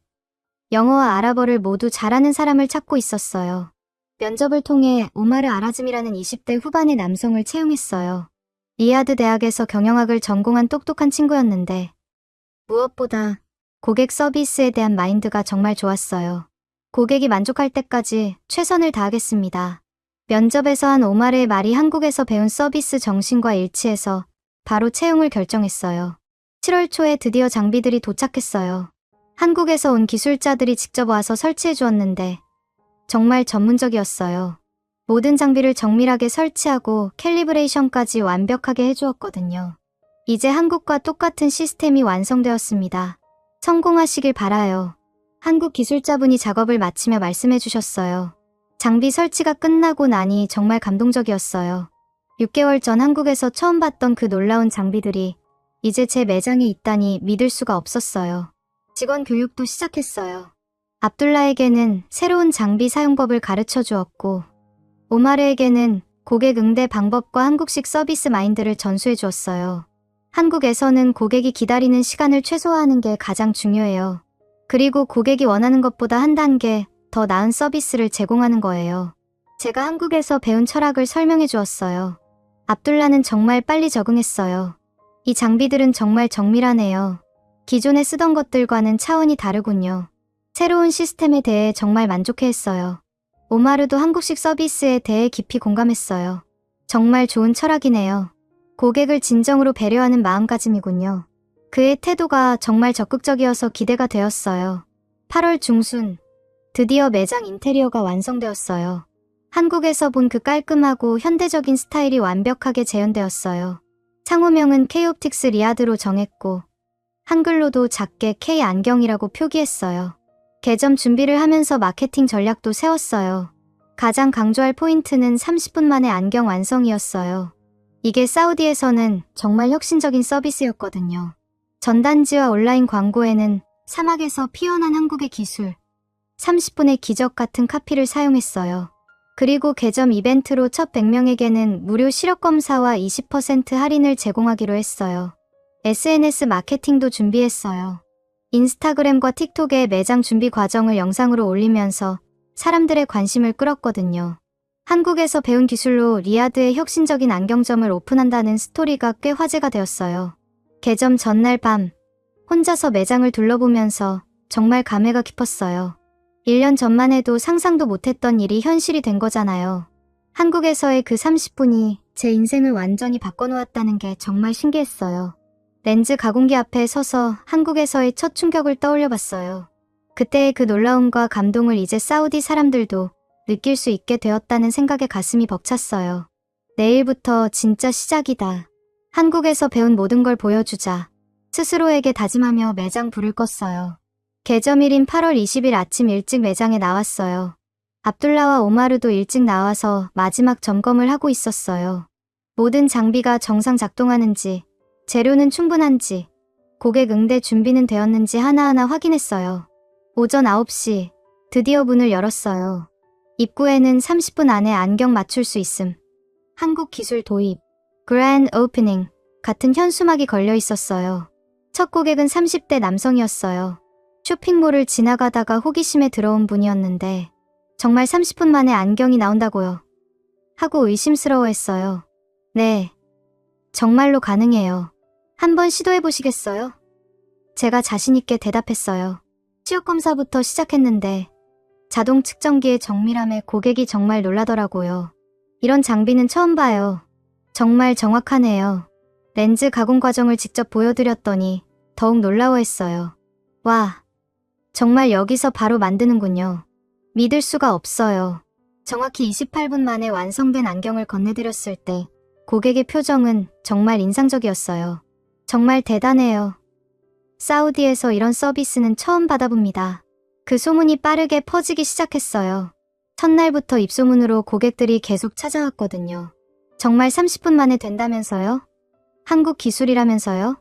영어와 아랍어를 모두 잘하는 사람을 찾고 있었어요. 면접을 통해 오마르 아라즘이라는 20대 후반의 남성을 채용했어요. 리야드 대학에서 경영학을 전공한 똑똑한 친구였는데 무엇보다 고객 서비스에 대한 마인드가 정말 좋았어요. 고객이 만족할 때까지 최선을 다하겠습니다. 면접에서 한 오마르의 말이 한국에서 배운 서비스 정신과 일치해서 바로 채용을 결정했어요. 7월 초에 드디어 장비들이 도착했어요. 한국에서 온 기술자들이 직접 와서 설치해 주었는데 정말 전문적이었어요. 모든 장비를 정밀하게 설치하고 캘리브레이션까지 완벽하게 해주었거든요. 이제 한국과 똑같은 시스템이 완성되었습니다. 성공하시길 바라요. 한국 기술자분이 작업을 마치며 말씀해 주셨어요. 장비 설치가 끝나고 나니 정말 감동적이었어요. 6개월 전 한국에서 처음 봤던 그 놀라운 장비들이 이제 제 매장에 있다니 믿을 수가 없었어요. 직원 교육도 시작했어요. 압둘라에게는 새로운 장비 사용법을 가르쳐 주었고 오마르에게는 고객 응대 방법과 한국식 서비스 마인드를 전수해 주었어요. 한국에서는 고객이 기다리는 시간을 최소화하는 게 가장 중요해요. 그리고 고객이 원하는 것보다 한 단계 더 나은 서비스를 제공하는 거예요. 제가 한국에서 배운 철학을 설명해 주었어요. 압둘라는 정말 빨리 적응했어요. 이 장비들은 정말 정밀하네요. 기존에 쓰던 것들과는 차원이 다르군요. 새로운 시스템에 대해 정말 만족해했어요. 오마르도 한국식 서비스에 대해 깊이 공감했어요. 정말 좋은 철학이네요. 고객을 진정으로 배려하는 마음가짐이군요. 그의 태도가 정말 적극적이어서 기대가 되었어요. 8월 중순, 드디어 매장 인테리어가 완성되었어요. 한국에서 본 그 깔끔하고 현대적인 스타일이 완벽하게 재현되었어요. 상호명은 K옵틱스 리야드로 정했고 한글로도 작게 K 안경이라고 표기했어요. 개점 준비를 하면서 마케팅 전략도 세웠어요. 가장 강조할 포인트는 30분 만에 안경 완성이었어요. 이게 사우디에서는 정말 혁신적인 서비스였거든요. 전단지와 온라인 광고에는 사막에서 피어난 한국의 기술, 30분의 기적 같은 카피를 사용했어요. 그리고 개점 이벤트로 첫 100명에게는 무료 시력 검사와 20% 할인을 제공하기로 했어요. SNS 마케팅도 준비했어요. 인스타그램과 틱톡에 매장 준비 과정을 영상으로 올리면서 사람들의 관심을 끌었거든요. 한국에서 배운 기술로 리야드의 혁신적인 안경점을 오픈한다는 스토리가 꽤 화제가 되었어요. 개점 전날 밤, 혼자서 매장을 둘러보면서 정말 감회가 깊었어요. 1년 전만 해도 상상도 못했던 일이 현실이 된 거잖아요. 한국에서의 그 30분이 제 인생을 완전히 바꿔놓았다는 게 정말 신기했어요. 렌즈 가공기 앞에 서서 한국에서의 첫 충격을 떠올려 봤어요. 그때의 그 놀라움과 감동을 이제 사우디 사람들도 느낄 수 있게 되었다는 생각에 가슴이 벅찼어요. 내일부터 진짜 시작이다. 한국에서 배운 모든 걸 보여주자. 스스로에게 다짐하며 매장 불을 껐어요. 개점일인 8월 20일 아침 일찍 매장에 나왔어요. 압둘라와 오마르도 일찍 나와서 마지막 점검을 하고 있었어요. 모든 장비가 정상 작동하는지, 재료는 충분한지, 고객 응대 준비는 되었는지 하나하나 확인했어요. 오전 9시, 드디어 문을 열었어요. 입구에는 30분 안에 안경 맞출 수 있음, 한국 기술 도입, 그랜드 오프닝 같은 현수막이 걸려 있었어요. 첫 고객은 30대 남성이었어요. 쇼핑몰을 지나가다가 호기심에 들어온 분이었는데 정말 30분 만에 안경이 나온다고요? 하고 의심스러워했어요. 네, 정말로 가능해요. 한번 시도해 보시겠어요? 제가 자신있게 대답했어요. 시력검사부터 시작했는데 자동 측정기의 정밀함에 고객이 정말 놀라더라고요. 이런 장비는 처음 봐요. 정말 정확하네요. 렌즈 가공 과정을 직접 보여드렸더니 더욱 놀라워했어요. 와, 정말 여기서 바로 만드는군요. 믿을 수가 없어요. 정확히 28분 만에 완성된 안경을 건네드렸을 때 고객의 표정은 정말 인상적이었어요. 정말 대단해요. 사우디에서 이런 서비스는 처음 받아봅니다. 그 소문이 빠르게 퍼지기 시작했어요. 첫날부터 입소문으로 고객들이 계속 찾아왔거든요. 정말 30분 만에 된다면서요? 한국 기술이라면서요?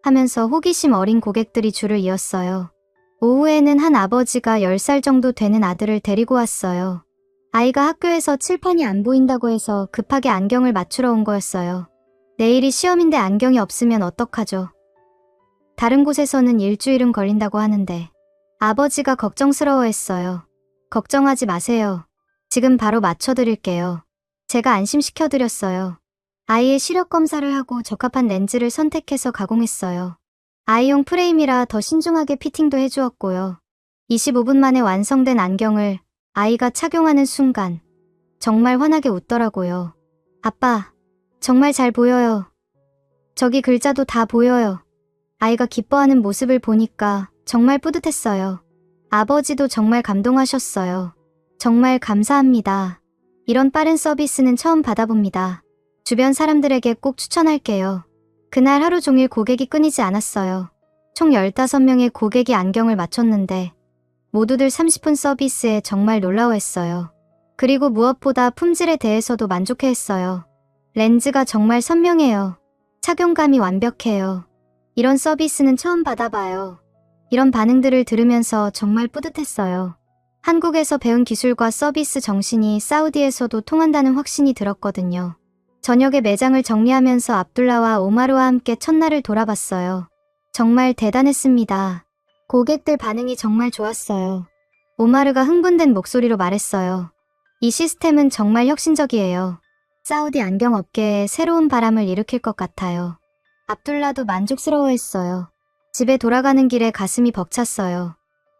하면서 호기심 어린 고객들이 줄을 이었어요. 오후에는 한 아버지가 10살 정도 되는 아들을 데리고 왔어요. 아이가 학교에서 칠판이 안 보인다고 해서 급하게 안경을 맞추러 온 거였어요. 내일이 시험인데 안경이 없으면 어떡하죠? 다른 곳에서는 일주일은 걸린다고 하는데 아버지가 걱정스러워했어요. 걱정하지 마세요. 지금 바로 맞춰드릴게요. 제가 안심시켜드렸어요. 아이의 시력 검사를 하고 적합한 렌즈를 선택해서 가공했어요. 아이용 프레임이라 더 신중하게 피팅도 해주었고요. 25분 만에 완성된 안경을 아이가 착용하는 순간 정말 환하게 웃더라고요. 아빠, 정말 잘 보여요. 저기 글자도 다 보여요. 아이가 기뻐하는 모습을 보니까 정말 뿌듯했어요. 아버지도 정말 감동하셨어요. 정말 감사합니다. 이런 빠른 서비스는 처음 받아봅니다. 주변 사람들에게 꼭 추천할게요. 그날 하루 종일 고객이 끊이지 않았어요. 총 15명의 고객이 안경을 맞췄는데 모두들 30분 서비스에 정말 놀라워했어요. 그리고 무엇보다 품질에 대해서도 만족해했어요. 렌즈가 정말 선명해요. 착용감이 완벽해요. 이런 서비스는 처음 받아봐요. 이런 반응들을 들으면서 정말 뿌듯했어요. 한국에서 배운 기술과 서비스 정신이 사우디에서도 통한다는 확신이 들었거든요. 저녁에 매장을 정리하면서 압둘라와 오마르와 함께 첫날을 돌아봤어요. 정말 대단했습니다. 고객들 반응이 정말 좋았어요. 오마르가 흥분된 목소리로 말했어요. 이 시스템은 정말 혁신적이에요. 사우디 안경 업계에 새로운 바람을 일으킬 것 같아요. 압둘라도 만족스러워했어요. 집에 돌아가는 길에 가슴이 벅찼어요.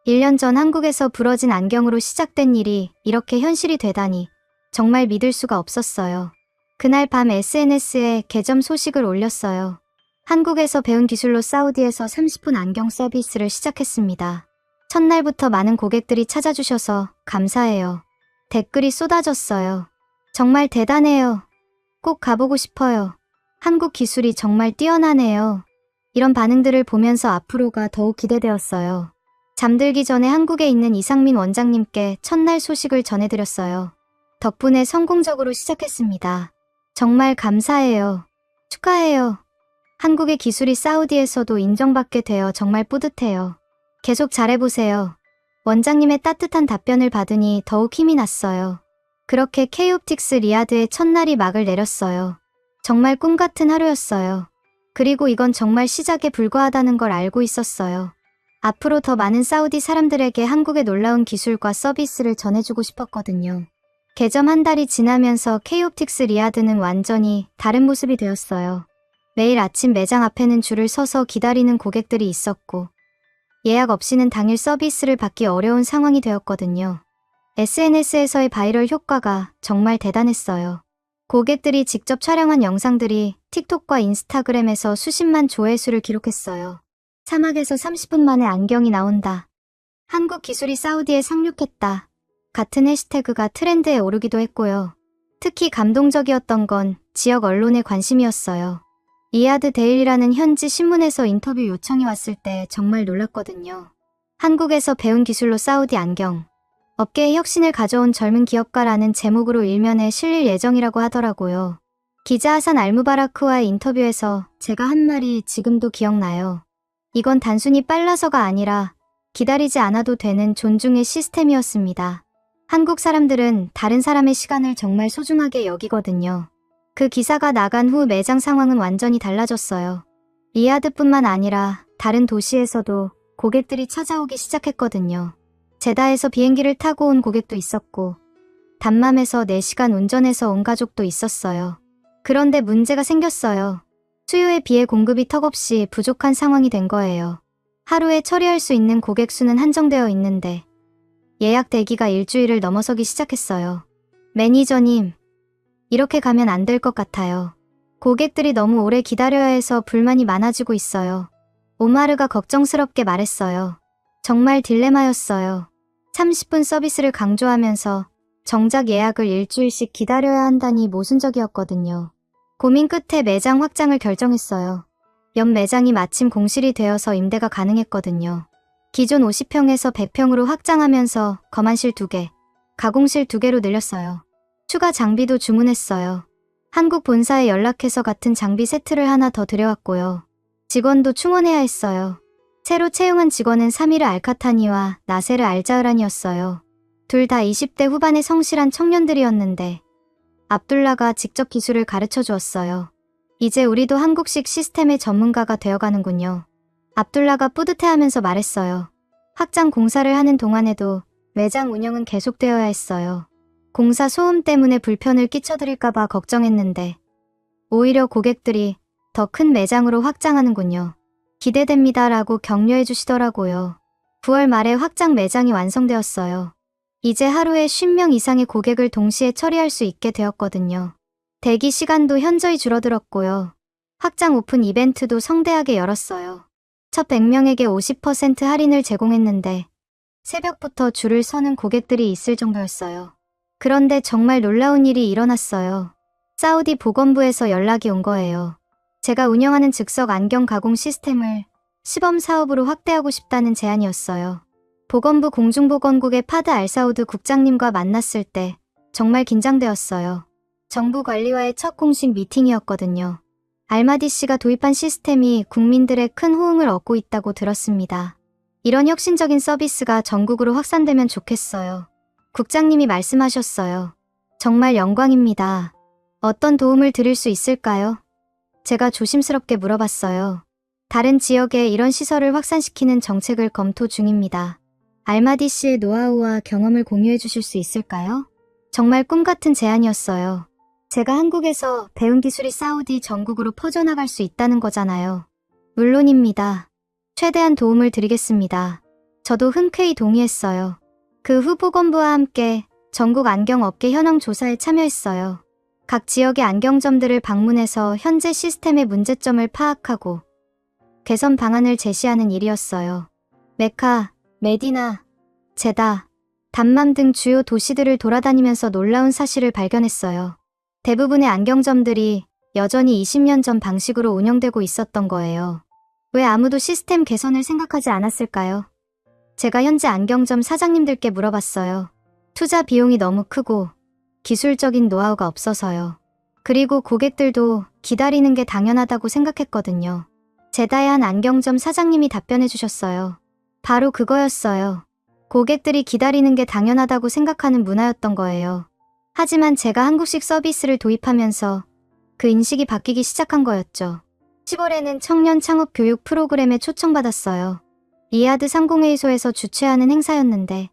1년 전 한국에서 부러진 안경으로 시작된 일이 이렇게 현실이 되다니 정말 믿을 수가 없었어요. 그날 밤 SNS에 개점 소식을 올렸어요. 한국에서 배운 기술로 사우디에서 30분 안경 서비스를 시작했습니다. 첫날부터 많은 고객들이 찾아주셔서 감사해요. 댓글이 쏟아졌어요. 정말 대단해요. 꼭 가보고 싶어요. 한국 기술이 정말 뛰어나네요. 이런 반응들을 보면서 앞으로가 더욱 기대되었어요. 잠들기 전에 한국에 있는 이상민 원장님께 첫날 소식을 전해드렸어요. 덕분에 성공적으로 시작했습니다. 정말 감사해요. 축하해요. 한국의 기술이 사우디에서도 인정받게 되어 정말 뿌듯해요. 계속 잘해보세요. 원장님의 따뜻한 답변을 받으니 더욱 힘이 났어요. 그렇게 K옵틱스 리야드의 첫날이 막을 내렸어요. 정말 꿈같은 하루였어요. 그리고 이건 정말 시작에 불과하다는 걸 알고 있었어요. 앞으로 더 많은 사우디 사람들에게 한국의 놀라운 기술과 서비스를 전해주고 싶었거든요. 개점 한 달이 지나면서 K옵틱스 리야드는 완전히 다른 모습이 되었어요. 매일 아침 매장 앞에는 줄을 서서 기다리는 고객들이 있었고 예약 없이는 당일 서비스를 받기 어려운 상황이 되었거든요. SNS에서의 바이럴 효과가 정말 대단했어요. 고객들이 직접 촬영한 영상들이 틱톡과 인스타그램에서 수십만 조회수를 기록했어요. 사막에서 30분 만에 안경이 나온다. 한국 기술이 사우디에 상륙했다. 같은 해시태그가 트렌드에 오르기도 했고요. 특히 감동적이었던 건 지역 언론의 관심이었어요. 리야드 데일리라는 현지 신문에서 인터뷰 요청이 왔을 때 정말 놀랐거든요. 한국에서 배운 기술로 사우디 안경, 업계의 혁신을 가져온 젊은 기업가라는 제목으로 일면에 실릴 예정이라고 하더라고요. 기자 하산 알무바라크와의 인터뷰에서 제가 한 말이 지금도 기억나요. 이건 단순히 빨라서가 아니라 기다리지 않아도 되는 존중의 시스템이었습니다. 한국 사람들은 다른 사람의 시간을 정말 소중하게 여기거든요. 그 기사가 나간 후 매장 상황은 완전히 달라졌어요. 리야드뿐만 아니라 다른 도시에서도 고객들이 찾아오기 시작했거든요. 제다에서 비행기를 타고 온 고객도 있었고 담맘에서 4시간 운전해서 온 가족도 있었어요. 그런데 문제가 생겼어요. 수요에 비해 공급이 턱없이 부족한 상황이 된 거예요. 하루에 처리할 수 있는 고객 수는 한정되어 있는데 예약 대기가 일주일을 넘어서기 시작했어요. 매니저님, 이렇게 가면 안 될 것 같아요. 고객들이 너무 오래 기다려야 해서 불만이 많아지고 있어요. 오마르가 걱정스럽게 말했어요. 정말 딜레마였어요. 30분 서비스를 강조하면서 정작 예약을 일주일씩 기다려야 한다니 모순적이었거든요. 고민 끝에 매장 확장을 결정했어요. 옆 매장이 마침 공실이 되어서 임대가 가능했거든요. 기존 50평에서 100평으로 확장하면서 거만실 2개, 가공실 2개로 늘렸어요. 추가 장비도 주문했어요. 한국 본사에 연락해서 같은 장비 세트를 하나 더 들여왔고요. 직원도 충원해야 했어요. 새로 채용한 직원은 사미르 알카타니와 나세르 알자흐란이었어요. 둘 다 20대 후반의 성실한 청년들이었는데 압둘라가 직접 기술을 가르쳐 주었어요. 이제 우리도 한국식 시스템의 전문가가 되어가는군요. 압둘라가 뿌듯해하면서 말했어요. 확장 공사를 하는 동안에도 매장 운영은 계속되어야 했어요. 공사 소음 때문에 불편을 끼쳐드릴까봐 걱정했는데 오히려 고객들이 더 큰 매장으로 확장하는군요. 기대됩니다라고 격려해 주시더라고요. 9월 말에 확장 매장이 완성되었어요. 이제 하루에 50명 이상의 고객을 동시에 처리할 수 있게 되었거든요. 대기 시간도 현저히 줄어들었고요. 확장 오픈 이벤트도 성대하게 열었어요. 첫 100명에게 50% 할인을 제공했는데 새벽부터 줄을 서는 고객들이 있을 정도였어요. 그런데 정말 놀라운 일이 일어났어요. 사우디 보건부에서 연락이 온 거예요. 제가 운영하는 즉석 안경 가공 시스템을 시범 사업으로 확대하고 싶다는 제안이었어요. 보건부 공중보건국의 파드 알사우드 국장님과 만났을 때 정말 긴장되었어요. 정부 관리와의 첫 공식 미팅이었거든요. 알마디 씨가 도입한 시스템이 국민들의 큰 호응을 얻고 있다고 들었습니다. 이런 혁신적인 서비스가 전국으로 확산되면 좋겠어요. 국장님이 말씀하셨어요. 정말 영광입니다. 어떤 도움을 드릴 수 있을까요? 제가 조심스럽게 물어봤어요. 다른 지역에 이런 시설을 확산시키는 정책을 검토 중입니다. 알마디 씨의 노하우와 경험을 공유해 주실 수 있을까요? 정말 꿈같은 제안이었어요. 제가 한국에서 배운 기술이 사우디 전국으로 퍼져나갈 수 있다는 거잖아요. 물론입니다. 최대한 도움을 드리겠습니다. 저도 흔쾌히 동의했어요. 그 후 보건부와 함께 전국 안경업계 현황 조사에 참여했어요. 각 지역의 안경점들을 방문해서 현재 시스템의 문제점을 파악하고 개선 방안을 제시하는 일이었어요. 메카, 메디나, 제다, 담맘 등 주요 도시들을 돌아다니면서 놀라운 사실을 발견했어요. 대부분의 안경점들이 여전히 20년 전 방식으로 운영되고 있었던 거예요. 왜 아무도 시스템 개선을 생각하지 않았을까요? 제가 현재 안경점 사장님들께 물어봤어요. 투자 비용이 너무 크고 기술적인 노하우가 없어서요. 그리고 고객들도 기다리는 게 당연하다고 생각했거든요. 제다의 한 안경점 사장님이 답변해 주셨어요. 바로 그거였어요. 고객들이 기다리는 게 당연하다고 생각하는 문화였던 거예요. 하지만 제가 한국식 서비스를 도입하면서 그 인식이 바뀌기 시작한 거였죠. 10월에는 청년 창업 교육 프로그램에 초청받았어요. 리야드 상공회의소에서 주최하는 행사였는데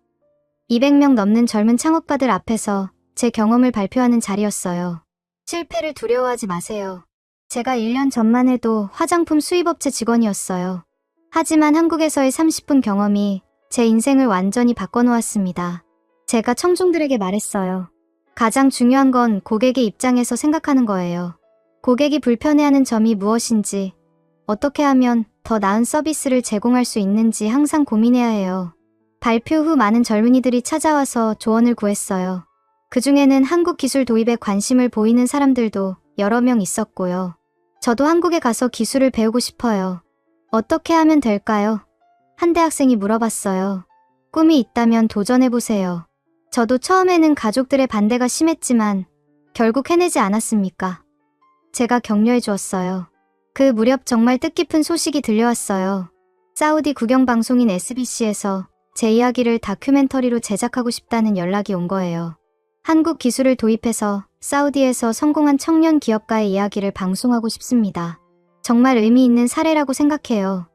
200명 넘는 젊은 창업가들 앞에서 제 경험을 발표하는 자리였어요. 실패를 두려워하지 마세요. 제가 1년 전만 해도 화장품 수입업체 직원이었어요. 하지만 한국에서의 30분 경험이 제 인생을 완전히 바꿔놓았습니다. 제가 청중들에게 말했어요. 가장 중요한 건 고객의 입장에서 생각하는 거예요. 고객이 불편해하는 점이 무엇인지, 어떻게 하면 더 나은 서비스를 제공할 수 있는지 항상 고민해야 해요. 발표 후 많은 젊은이들이 찾아와서 조언을 구했어요. 그중에는 한국 기술 도입에 관심을 보이는 사람들도 여러 명 있었고요. 저도 한국에 가서 기술을 배우고 싶어요. 어떻게 하면 될까요? 한 대학생이 물어봤어요. 꿈이 있다면 도전해보세요. 저도 처음에는 가족들의 반대가 심했지만 결국 해내지 않았습니까? 제가 격려해 주었어요. 그 무렵 정말 뜻깊은 소식이 들려왔어요. 사우디 국영방송인 SBC에서 제 이야기를 다큐멘터리로 제작하고 싶다는 연락이 온 거예요. 한국 기술을 도입해서 사우디에서 성공한 청년 기업가의 이야기를 방송하고 싶습니다. 정말 의미 있는 사례라고 생각해요.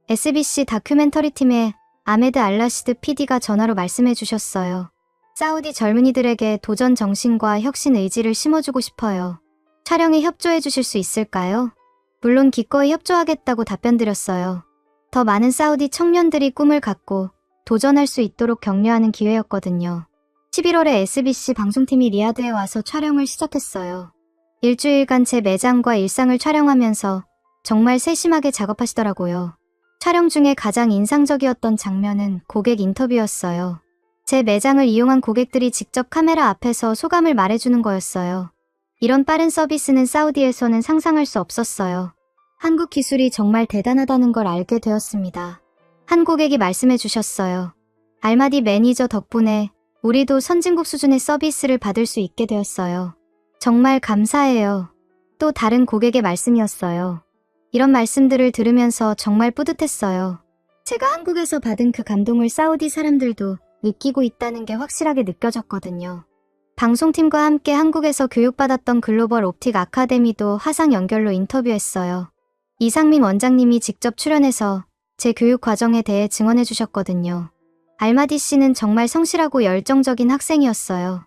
SBC 다큐멘터리 팀의 아메드 알라시드 PD가 전화로 말씀해 주셨어요. 사우디 젊은이들에게 도전 정신과 혁신 의지를 심어주고 싶어요. 촬영에 협조해 주실 수 있을까요? 물론 기꺼이 협조하겠다고 답변드렸어요. 더 많은 사우디 청년들이 꿈을 갖고 도전할 수 있도록 격려하는 기회였거든요. 11월에 SBC 방송팀이 리야드에 와서 촬영을 시작했어요. 일주일간 제 매장과 일상을 촬영하면서 정말 세심하게 작업하시더라고요. 촬영 중에 가장 인상적이었던 장면은 고객 인터뷰였어요. 제 매장을 이용한 고객들이 직접 카메라 앞에서 소감을 말해주는 거였어요. 이런 빠른 서비스는 사우디에서는 상상할 수 없었어요. 한국 기술이 정말 대단하다는 걸 알게 되었습니다. 한 고객이 말씀해 주셨어요. 알마디 매니저 덕분에 우리도 선진국 수준의 서비스를 받을 수 있게 되었어요. 정말 감사해요. 또 다른 고객의 말씀이었어요. 이런 말씀들을 들으면서 정말 뿌듯했어요. 제가 한국에서 받은 그 감동을 사우디 사람들도 느끼고 있다는 게 확실하게 느껴졌거든요. 방송팀과 함께 한국에서 교육받았던 글로벌 옵틱 아카데미도 화상 연결로 인터뷰했어요. 이상민 원장님이 직접 출연해서 제 교육 과정에 대해 증언해 주셨거든요. 알마디 씨는 정말 성실하고 열정적인 학생이었어요.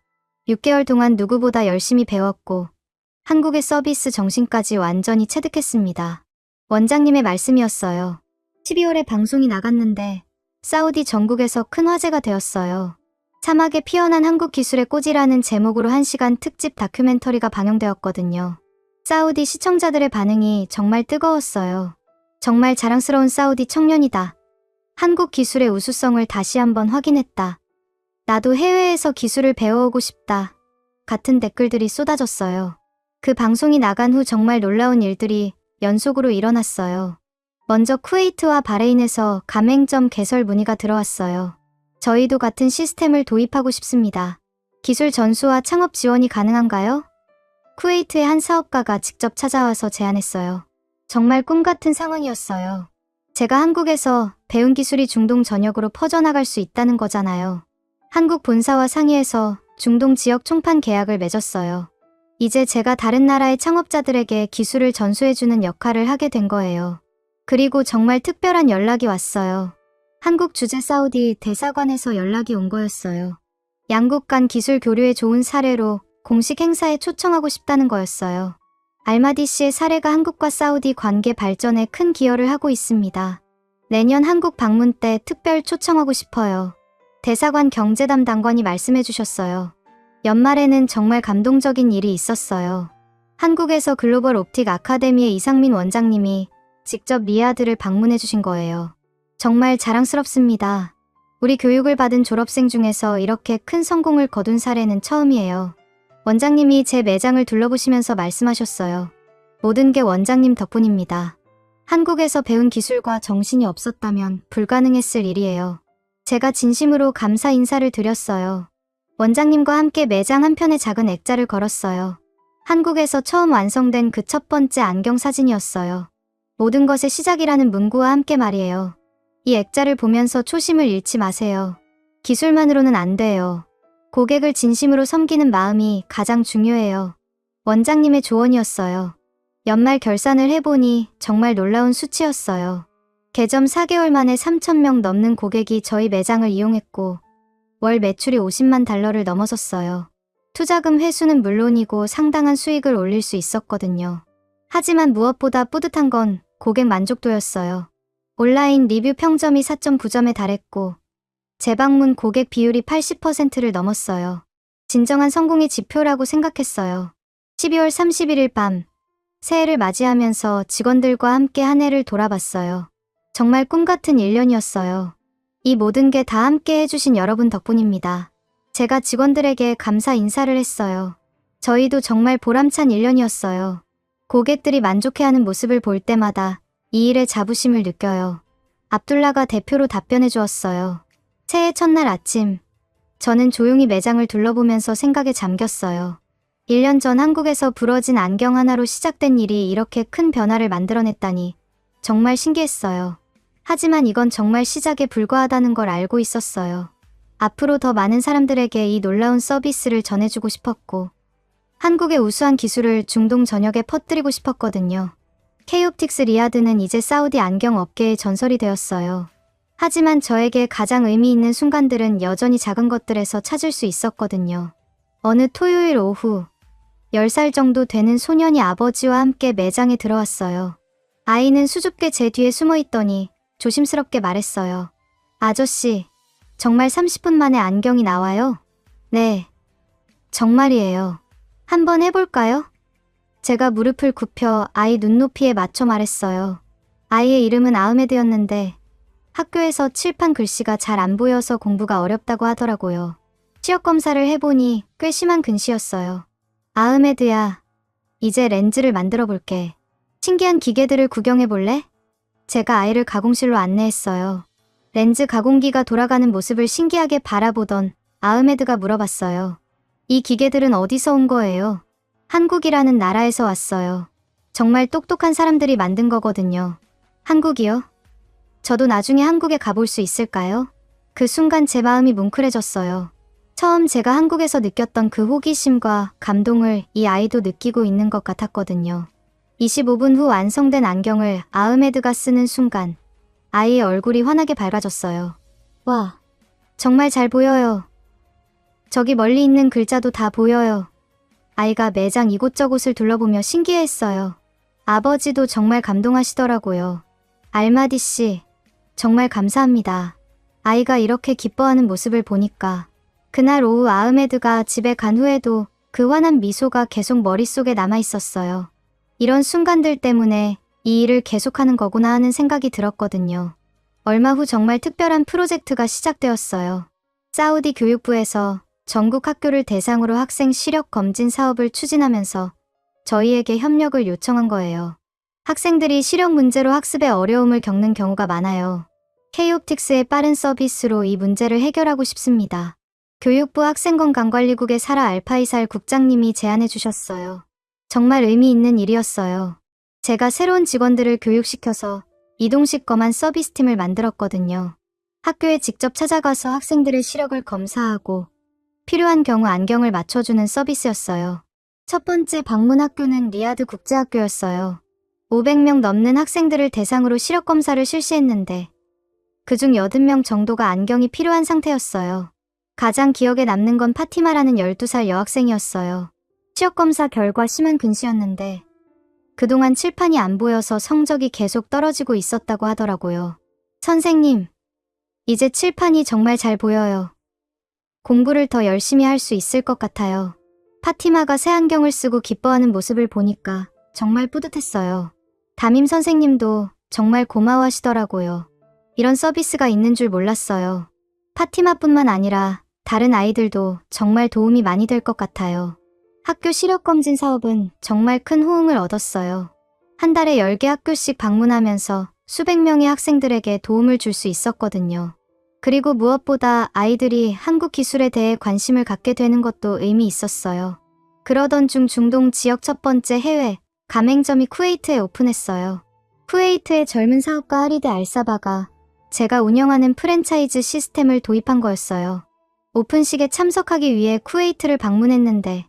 6개월 동안 누구보다 열심히 배웠고 한국의 서비스 정신까지 완전히 체득했습니다. 원장님의 말씀이었어요. 12월에 방송이 나갔는데 사우디 전국에서 큰 화제가 되었어요. 사막에 피어난 한국 기술의 꽃이라는 제목으로 1시간 특집 다큐멘터리가 방영되었거든요. 사우디 시청자들의 반응이 정말 뜨거웠어요. 정말 자랑스러운 사우디 청년이다. 한국 기술의 우수성을 다시 한번 확인했다. 나도 해외에서 기술을 배워오고 싶다. 같은 댓글들이 쏟아졌어요. 그 방송이 나간 후 정말 놀라운 일들이 연속으로 일어났어요. 먼저 쿠웨이트와 바레인에서 가맹점 개설 문의가 들어왔어요. 저희도 같은 시스템을 도입하고 싶습니다. 기술 전수와 창업 지원이 가능한가요? 쿠웨이트의 한 사업가가 직접 찾아와서 제안했어요. 정말 꿈같은 상황이었어요. 제가 한국에서 배운 기술이 중동 전역으로 퍼져나갈 수 있다는 거잖아요. 한국 본사와 상의해서 중동 지역 총판 계약을 맺었어요. 이제 제가 다른 나라의 창업자들에게 기술을 전수해주는 역할을 하게 된 거예요. 그리고 정말 특별한 연락이 왔어요. 한국 주재 사우디 대사관에서 연락이 온 거였어요. 양국 간 기술 교류의 좋은 사례로 공식 행사에 초청하고 싶다는 거였어요. 알마디 씨의 사례가 한국과 사우디 관계 발전에 큰 기여를 하고 있습니다. 내년 한국 방문 때 특별 초청하고 싶어요. 대사관 경제 담당관이 말씀해 주셨어요. 연말에는 정말 감동적인 일이 있었어요. 한국에서 글로벌 옵틱 아카데미의 이상민 원장님이 직접 리야드를 방문해 주신 거예요. 정말 자랑스럽습니다. 우리 교육을 받은 졸업생 중에서 이렇게 큰 성공을 거둔 사례는 처음이에요. 원장님이 제 매장을 둘러보시면서 말씀하셨어요. 모든 게 원장님 덕분입니다. 한국에서 배운 기술과 정신이 없었다면 불가능했을 일이에요. 제가 진심으로 감사 인사를 드렸어요. 원장님과 함께 매장 한편에 작은 액자를 걸었어요. 한국에서 처음 완성된 그 첫 번째 안경 사진이었어요. 모든 것의 시작이라는 문구와 함께 말이에요. 이 액자를 보면서 초심을 잃지 마세요. 기술만으로는 안 돼요. 고객을 진심으로 섬기는 마음이 가장 중요해요. 원장님의 조언이었어요. 연말 결산을 해보니 정말 놀라운 수치였어요. 개점 4개월 만에 3,000명 넘는 고객이 저희 매장을 이용했고 월 매출이 50만 달러를 넘어섰어요. 투자금 회수는 물론이고 상당한 수익을 올릴 수 있었거든요. 하지만 무엇보다 뿌듯한 건 고객 만족도였어요. 온라인 리뷰 평점이 4.9점에 달했고 재방문 고객 비율이 80%를 넘었어요. 진정한 성공의 지표라고 생각했어요. 12월 31일 밤 새해를 맞이하면서 직원들과 함께 한 해를 돌아봤어요. 정말 꿈같은 1년이었어요. 이 모든 게 다 함께 해주신 여러분 덕분입니다. 제가 직원들에게 감사 인사를 했어요. 저희도 정말 보람찬 1년이었어요. 고객들이 만족해하는 모습을 볼 때마다 이 일에 자부심을 느껴요. 압둘라가 대표로 답변해 주었어요. 새해 첫날 아침, 저는 조용히 매장을 둘러보면서 생각에 잠겼어요. 1년 전 한국에서 부러진 안경 하나로 시작된 일이 이렇게 큰 변화를 만들어냈다니 정말 신기했어요. 하지만 이건 정말 시작에 불과하다는 걸 알고 있었어요. 앞으로 더 많은 사람들에게 이 놀라운 서비스를 전해주고 싶었고 한국의 우수한 기술을 중동 전역에 퍼뜨리고 싶었거든요. K옵틱스 리야드는 이제 사우디 안경 업계의 전설이 되었어요. 하지만 저에게 가장 의미 있는 순간들은 여전히 작은 것들에서 찾을 수 있었거든요. 어느 토요일 오후 10살 정도 되는 소년이 아버지와 함께 매장에 들어왔어요. 아이는 수줍게 제 뒤에 숨어있더니 조심스럽게 말했어요. 아저씨, 정말 30분 만에 안경이 나와요? 네, 정말이에요. 한번 해볼까요? 제가 무릎을 굽혀 아이 눈높이에 맞춰 말했어요. 아이의 이름은 아흐메드였는데 학교에서 칠판 글씨가 잘 안 보여서 공부가 어렵다고 하더라고요. 시력 검사를 해보니 꽤 심한 근시였어요. 아흐메드야, 이제 렌즈를 만들어 볼게. 신기한 기계들을 구경해 볼래? 제가 아이를 가공실로 안내했어요. 렌즈 가공기가 돌아가는 모습을 신기하게 바라보던 아흐메드가 물어봤어요. 이 기계들은 어디서 온 거예요? 한국이라는 나라에서 왔어요. 정말 똑똑한 사람들이 만든 거거든요. 한국이요? 저도 나중에 한국에 가볼 수 있을까요? 그 순간 제 마음이 뭉클해졌어요. 처음 제가 한국에서 느꼈던 그 호기심과 감동을 이 아이도 느끼고 있는 것 같았거든요. 25분 후 완성된 안경을 아흐메드가 쓰는 순간 아이의 얼굴이 환하게 밝아졌어요. 와, 정말 잘 보여요. 저기 멀리 있는 글자도 다 보여요. 아이가 매장 이곳저곳을 둘러보며 신기해했어요. 아버지도 정말 감동하시더라고요. 알마디 씨, 정말 감사합니다. 아이가 이렇게 기뻐하는 모습을 보니까 그날 오후 아흐메드가 집에 간 후에도 그 환한 미소가 계속 머릿속에 남아있었어요. 이런 순간들 때문에 이 일을 계속하는 거구나 하는 생각이 들었거든요. 얼마 후 정말 특별한 프로젝트가 시작되었어요. 사우디 교육부에서 전국 학교를 대상으로 학생 시력 검진 사업을 추진하면서 저희에게 협력을 요청한 거예요. 학생들이 시력 문제로 학습에 어려움을 겪는 경우가 많아요. K옵틱스의 빠른 서비스로 이 문제를 해결하고 싶습니다. 교육부 학생건강관리국의 사라 알파이살 국장님이 제안해 주셨어요. 정말 의미 있는 일이었어요. 제가 새로운 직원들을 교육시켜서 이동식 검안 서비스팀을 만들었거든요. 학교에 직접 찾아가서 학생들의 시력을 검사하고 필요한 경우 안경을 맞춰주는 서비스였어요. 첫 번째 방문 학교는 리야드 국제학교였어요. 500명 넘는 학생들을 대상으로 시력 검사를 실시했는데 그중 80명 정도가 안경이 필요한 상태였어요. 가장 기억에 남는 건 파티마라는 12살 여학생이었어요. 시력 검사 결과 심한 근시였는데 그동안 칠판이 안 보여서 성적이 계속 떨어지고 있었다고 하더라고요. 선생님, 이제 칠판이 정말 잘 보여요. 공부를 더 열심히 할 수 있을 것 같아요. 파티마가 새 안경을 쓰고 기뻐하는 모습을 보니까 정말 뿌듯했어요. 담임 선생님도 정말 고마워하시더라고요. 이런 서비스가 있는 줄 몰랐어요. 파티마뿐만 아니라 다른 아이들도 정말 도움이 많이 될 것 같아요. 학교 시력검진 사업은 정말 큰 호응을 얻었어요. 한 달에 10개 학교씩 방문하면서 수백 명의 학생들에게 도움을 줄 수 있었거든요. 그리고 무엇보다 아이들이 한국 기술에 대해 관심을 갖게 되는 것도 의미 있었어요. 그러던 중 중동 지역 첫 번째 해외 가맹점이 쿠웨이트에 오픈했어요. 쿠웨이트의 젊은 사업가 하리드 알사바가 제가 운영하는 프랜차이즈 시스템을 도입한 거였어요. 오픈식에 참석하기 위해 쿠웨이트를 방문했는데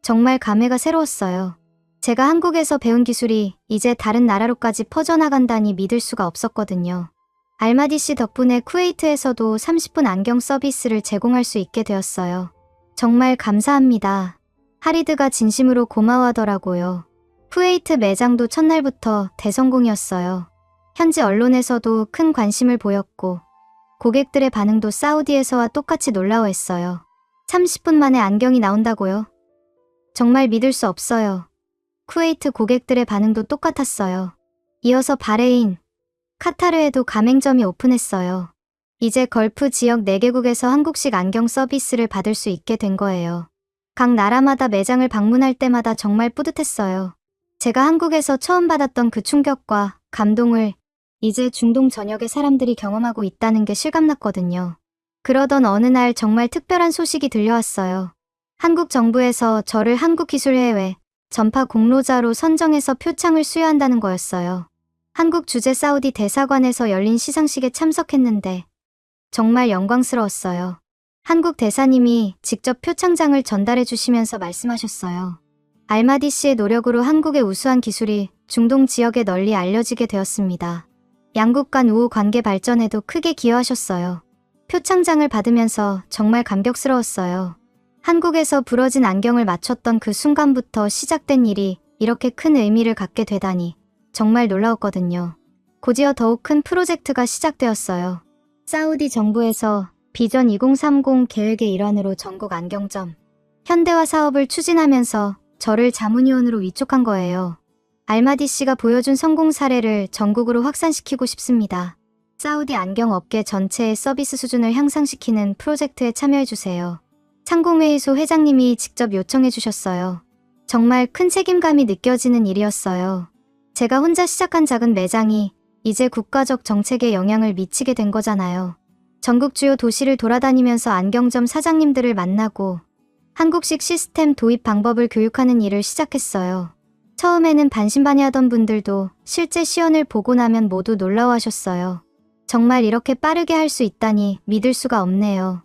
정말 감회가 새로웠어요. 제가 한국에서 배운 기술이 이제 다른 나라로까지 퍼져나간다니 믿을 수가 없었거든요. 알마디 씨 덕분에 쿠웨이트에서도 30분 안경 서비스를 제공할 수 있게 되었어요. 정말 감사합니다. 하리드가 진심으로 고마워하더라고요. 쿠웨이트 매장도 첫날부터 대성공이었어요. 현지 언론에서도 큰 관심을 보였고 고객들의 반응도 사우디에서와 똑같이 놀라워했어요. 30분 만에 안경이 나온다고요? 정말 믿을 수 없어요. 쿠웨이트 고객들의 반응도 똑같았어요. 이어서 바레인, 카타르에도 가맹점이 오픈했어요. 이제 걸프 지역 4개국에서 한국식 안경 서비스를 받을 수 있게 된 거예요. 각 나라마다 매장을 방문할 때마다 정말 뿌듯했어요. 제가 한국에서 처음 받았던 그 충격과 감동을 이제 중동 전역의 사람들이 경험하고 있다는 게 실감났거든요. 그러던 어느 날 정말 특별한 소식이 들려왔어요. 한국 정부에서 저를 한국기술해외 전파 공로자로 선정해서 표창을 수여한다는 거였어요. 한국 주재 사우디 대사관에서 열린 시상식에 참석했는데 정말 영광스러웠어요. 한국 대사님이 직접 표창장을 전달해 주시면서 말씀하셨어요. 알마디 씨의 노력으로 한국의 우수한 기술이 중동 지역에 널리 알려지게 되었습니다. 양국 간 우호 관계 발전에도 크게 기여하셨어요. 표창장을 받으면서 정말 감격스러웠어요. 한국에서 부러진 안경을 맞췄던 그 순간부터 시작된 일이 이렇게 큰 의미를 갖게 되다니 정말 놀라웠거든요. 곧이어 더욱 큰 프로젝트가 시작되었어요. 사우디 정부에서 비전 2030 계획의 일환으로 전국 안경점 현대화 사업을 추진하면서 저를 자문위원으로 위촉한 거예요. 알마디 씨가 보여준 성공 사례를 전국으로 확산시키고 싶습니다. 사우디 안경 업계 전체의 서비스 수준을 향상시키는 프로젝트에 참여해주세요. 상공회의소 회장님이 직접 요청해 주셨어요. 정말 큰 책임감이 느껴지는 일이었어요. 제가 혼자 시작한 작은 매장이 이제 국가적 정책에 영향을 미치게 된 거잖아요. 전국 주요 도시를 돌아다니면서 안경점 사장님들을 만나고 한국식 시스템 도입 방법을 교육하는 일을 시작했어요. 처음에는 반신반의하던 분들도 실제 시연을 보고 나면 모두 놀라워하셨어요. 정말 이렇게 빠르게 할 수 있다니 믿을 수가 없네요.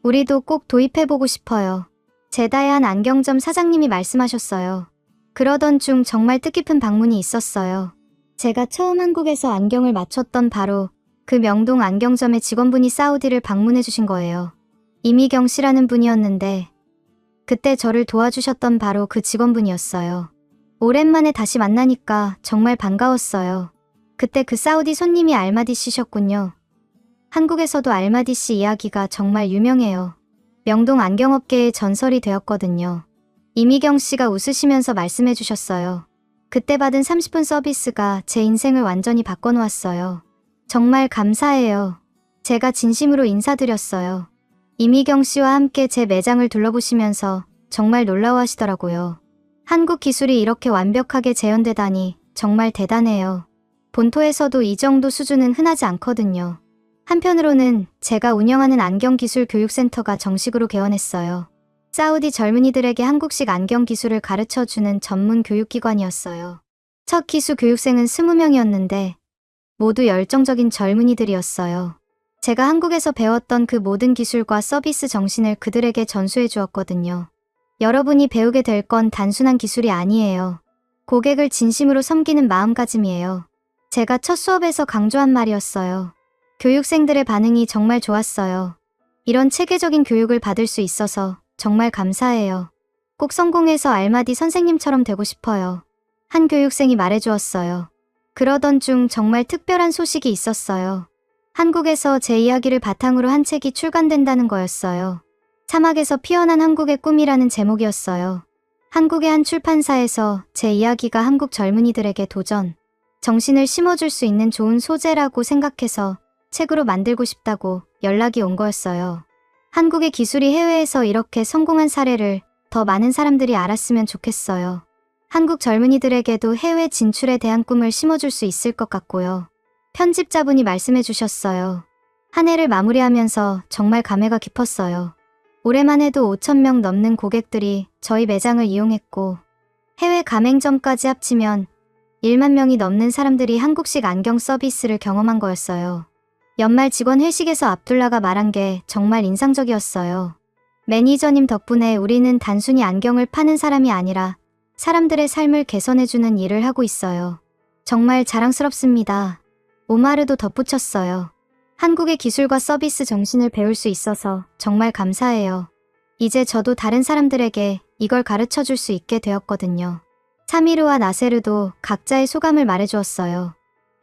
우리도 꼭 도입해보고 싶어요. 제다의 한 안경점 사장님이 말씀하셨어요. 그러던 중 정말 뜻깊은 방문이 있었어요. 제가 처음 한국에서 안경을 맞췄던 바로 그 명동 안경점의 직원분이 사우디를 방문해 주신 거예요. 이미경 씨라는 분이었는데 그때 저를 도와주셨던 바로 그 직원분이었어요. 오랜만에 다시 만나니까 정말 반가웠어요. 그때 그 사우디 손님이 알마디 씨셨군요. 한국에서도 알마디 씨 이야기가 정말 유명해요. 명동 안경업계의 전설이 되었거든요. 이미경 씨가 웃으시면서 말씀해 주셨어요. 그때 받은 30분 서비스가 제 인생을 완전히 바꿔놓았어요. 정말 감사해요. 제가 진심으로 인사드렸어요. 이미경 씨와 함께 제 매장을 둘러보시면서 정말 놀라워하시더라고요. 한국 기술이 이렇게 완벽하게 재현되다니 정말 대단해요. 본토에서도 이 정도 수준은 흔하지 않거든요. 한편으로는 제가 운영하는 안경기술 교육센터가 정식으로 개원했어요. 사우디 젊은이들에게 한국식 안경 기술을 가르쳐주는 전문 교육기관이었어요. 첫 기수 교육생은 20명이었는데 모두 열정적인 젊은이들이었어요. 제가 한국에서 배웠던 그 모든 기술과 서비스 정신을 그들에게 전수해 주었거든요. 여러분이 배우게 될 건 단순한 기술이 아니에요. 고객을 진심으로 섬기는 마음가짐이에요. 제가 첫 수업에서 강조한 말이었어요. 교육생들의 반응이 정말 좋았어요. 이런 체계적인 교육을 받을 수 있어서 정말 감사해요. 꼭 성공해서 알마디 선생님처럼 되고 싶어요. 한 교육생이 말해주었어요. 그러던 중 정말 특별한 소식이 있었어요. 한국에서 제 이야기를 바탕으로 한 책이 출간된다는 거였어요. 사막에서 피어난 한국의 꿈이라는 제목이었어요. 한국의 한 출판사에서 제 이야기가 한국 젊은이들에게 도전, 정신을 심어줄 수 있는 좋은 소재라고 생각해서 책으로 만들고 싶다고 연락이 온 거였어요. 한국의 기술이 해외에서 이렇게 성공한 사례를 더 많은 사람들이 알았으면 좋겠어요. 한국 젊은이들에게도 해외 진출에 대한 꿈을 심어줄 수 있을 것 같고요. 편집자분이 말씀해 주셨어요. 한 해를 마무리하면서 정말 감회가 깊었어요. 올해만 해도 5,000명 넘는 고객들이 저희 매장을 이용했고 해외 가맹점까지 합치면 1만 명이 넘는 사람들이 한국식 안경 서비스를 경험한 거였어요. 연말 직원 회식에서 압둘라가 말한 게 정말 인상적이었어요. 매니저님 덕분에 우리는 단순히 안경을 파는 사람이 아니라 사람들의 삶을 개선해주는 일을 하고 있어요. 정말 자랑스럽습니다. 오마르도 덧붙였어요. 한국의 기술과 서비스 정신을 배울 수 있어서 정말 감사해요. 이제 저도 다른 사람들에게 이걸 가르쳐 줄 수 있게 되었거든요. 사미르와 나세르도 각자의 소감을 말해주었어요.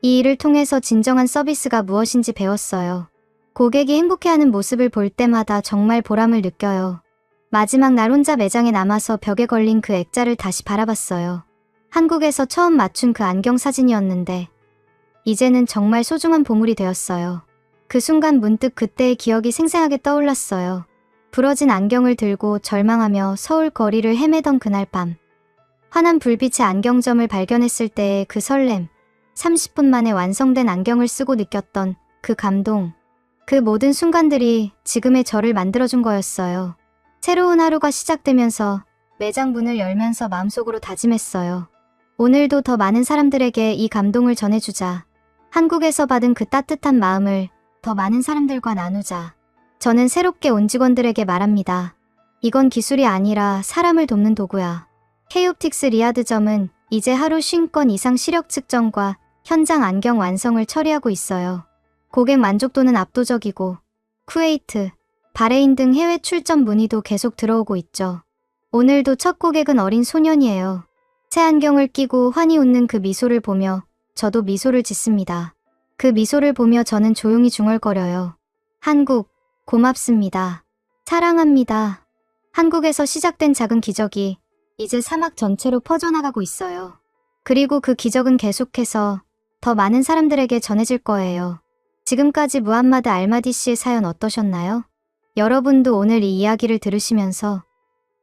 이 일을 통해서 진정한 서비스가 무엇인지 배웠어요. 고객이 행복해하는 모습을 볼 때마다 정말 보람을 느껴요. 마지막 날 혼자 매장에 남아서 벽에 걸린 그 액자를 다시 바라봤어요. 한국에서 처음 맞춘 그 안경 사진이었는데 이제는 정말 소중한 보물이 되었어요. 그 순간 문득 그때의 기억이 생생하게 떠올랐어요. 부러진 안경을 들고 절망하며 서울 거리를 헤매던 그날 밤. 환한 불빛의 안경점을 발견했을 때의 그 설렘, 30분 만에 완성된 안경을 쓰고 느꼈던 그 감동, 그 모든 순간들이 지금의 저를 만들어준 거였어요. 새로운 하루가 시작되면서 매장 문을 열면서 마음속으로 다짐했어요. 오늘도 더 많은 사람들에게 이 감동을 전해주자. 한국에서 받은 그 따뜻한 마음을 더 많은 사람들과 나누자. 저는 새롭게 온 직원들에게 말합니다. 이건 기술이 아니라 사람을 돕는 도구야. K옵틱스 리아드점은 이제 하루 50건 이상 시력 측정과 현장 안경 완성을 처리하고 있어요. 고객 만족도는 압도적이고 쿠웨이트, 바레인 등 해외 출점 문의도 계속 들어오고 있죠. 오늘도 첫 고객은 어린 소년이에요. 새 안경을 끼고 환히 웃는 그 미소를 보며 저도 미소를 짓습니다. 그 미소를 보며 저는 조용히 중얼거려요. 한국, 고맙습니다. 사랑합니다. 한국에서 시작된 작은 기적이 이제 사막 전체로 퍼져나가고 있어요. 그리고 그 기적은 계속해서 더 많은 사람들에게 전해질 거예요. 지금까지 무함마드 알마디 씨의 사연 어떠셨나요? 여러분도 오늘 이 이야기를 들으시면서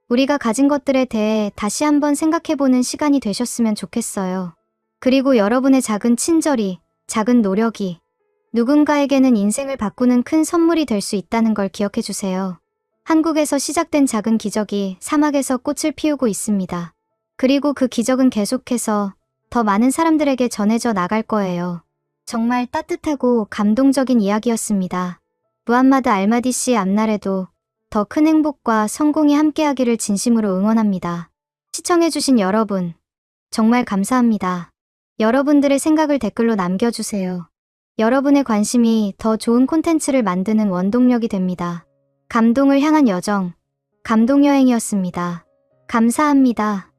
우리가 가진 것들에 대해 다시 한번 생각해보는 시간이 되셨으면 좋겠어요. 그리고 여러분의 작은 친절이, 작은 노력이 누군가에게는 인생을 바꾸는 큰 선물이 될 수 있다는 걸 기억해주세요. 한국에서 시작된 작은 기적이 사막에서 꽃을 피우고 있습니다. 그리고 그 기적은 계속해서 더 많은 사람들에게 전해져 나갈 거예요. 정말 따뜻하고 감동적인 이야기였습니다. 무함마드 알마디 씨의 앞날에도 더 큰 행복과 성공이 함께하기를 진심으로 응원합니다. 시청해주신 여러분, 정말 감사합니다. 여러분들의 생각을 댓글로 남겨주세요. 여러분의 관심이 더 좋은 콘텐츠를 만드는 원동력이 됩니다. 감동을 향한 여정, 감동여행이었습니다. 감사합니다.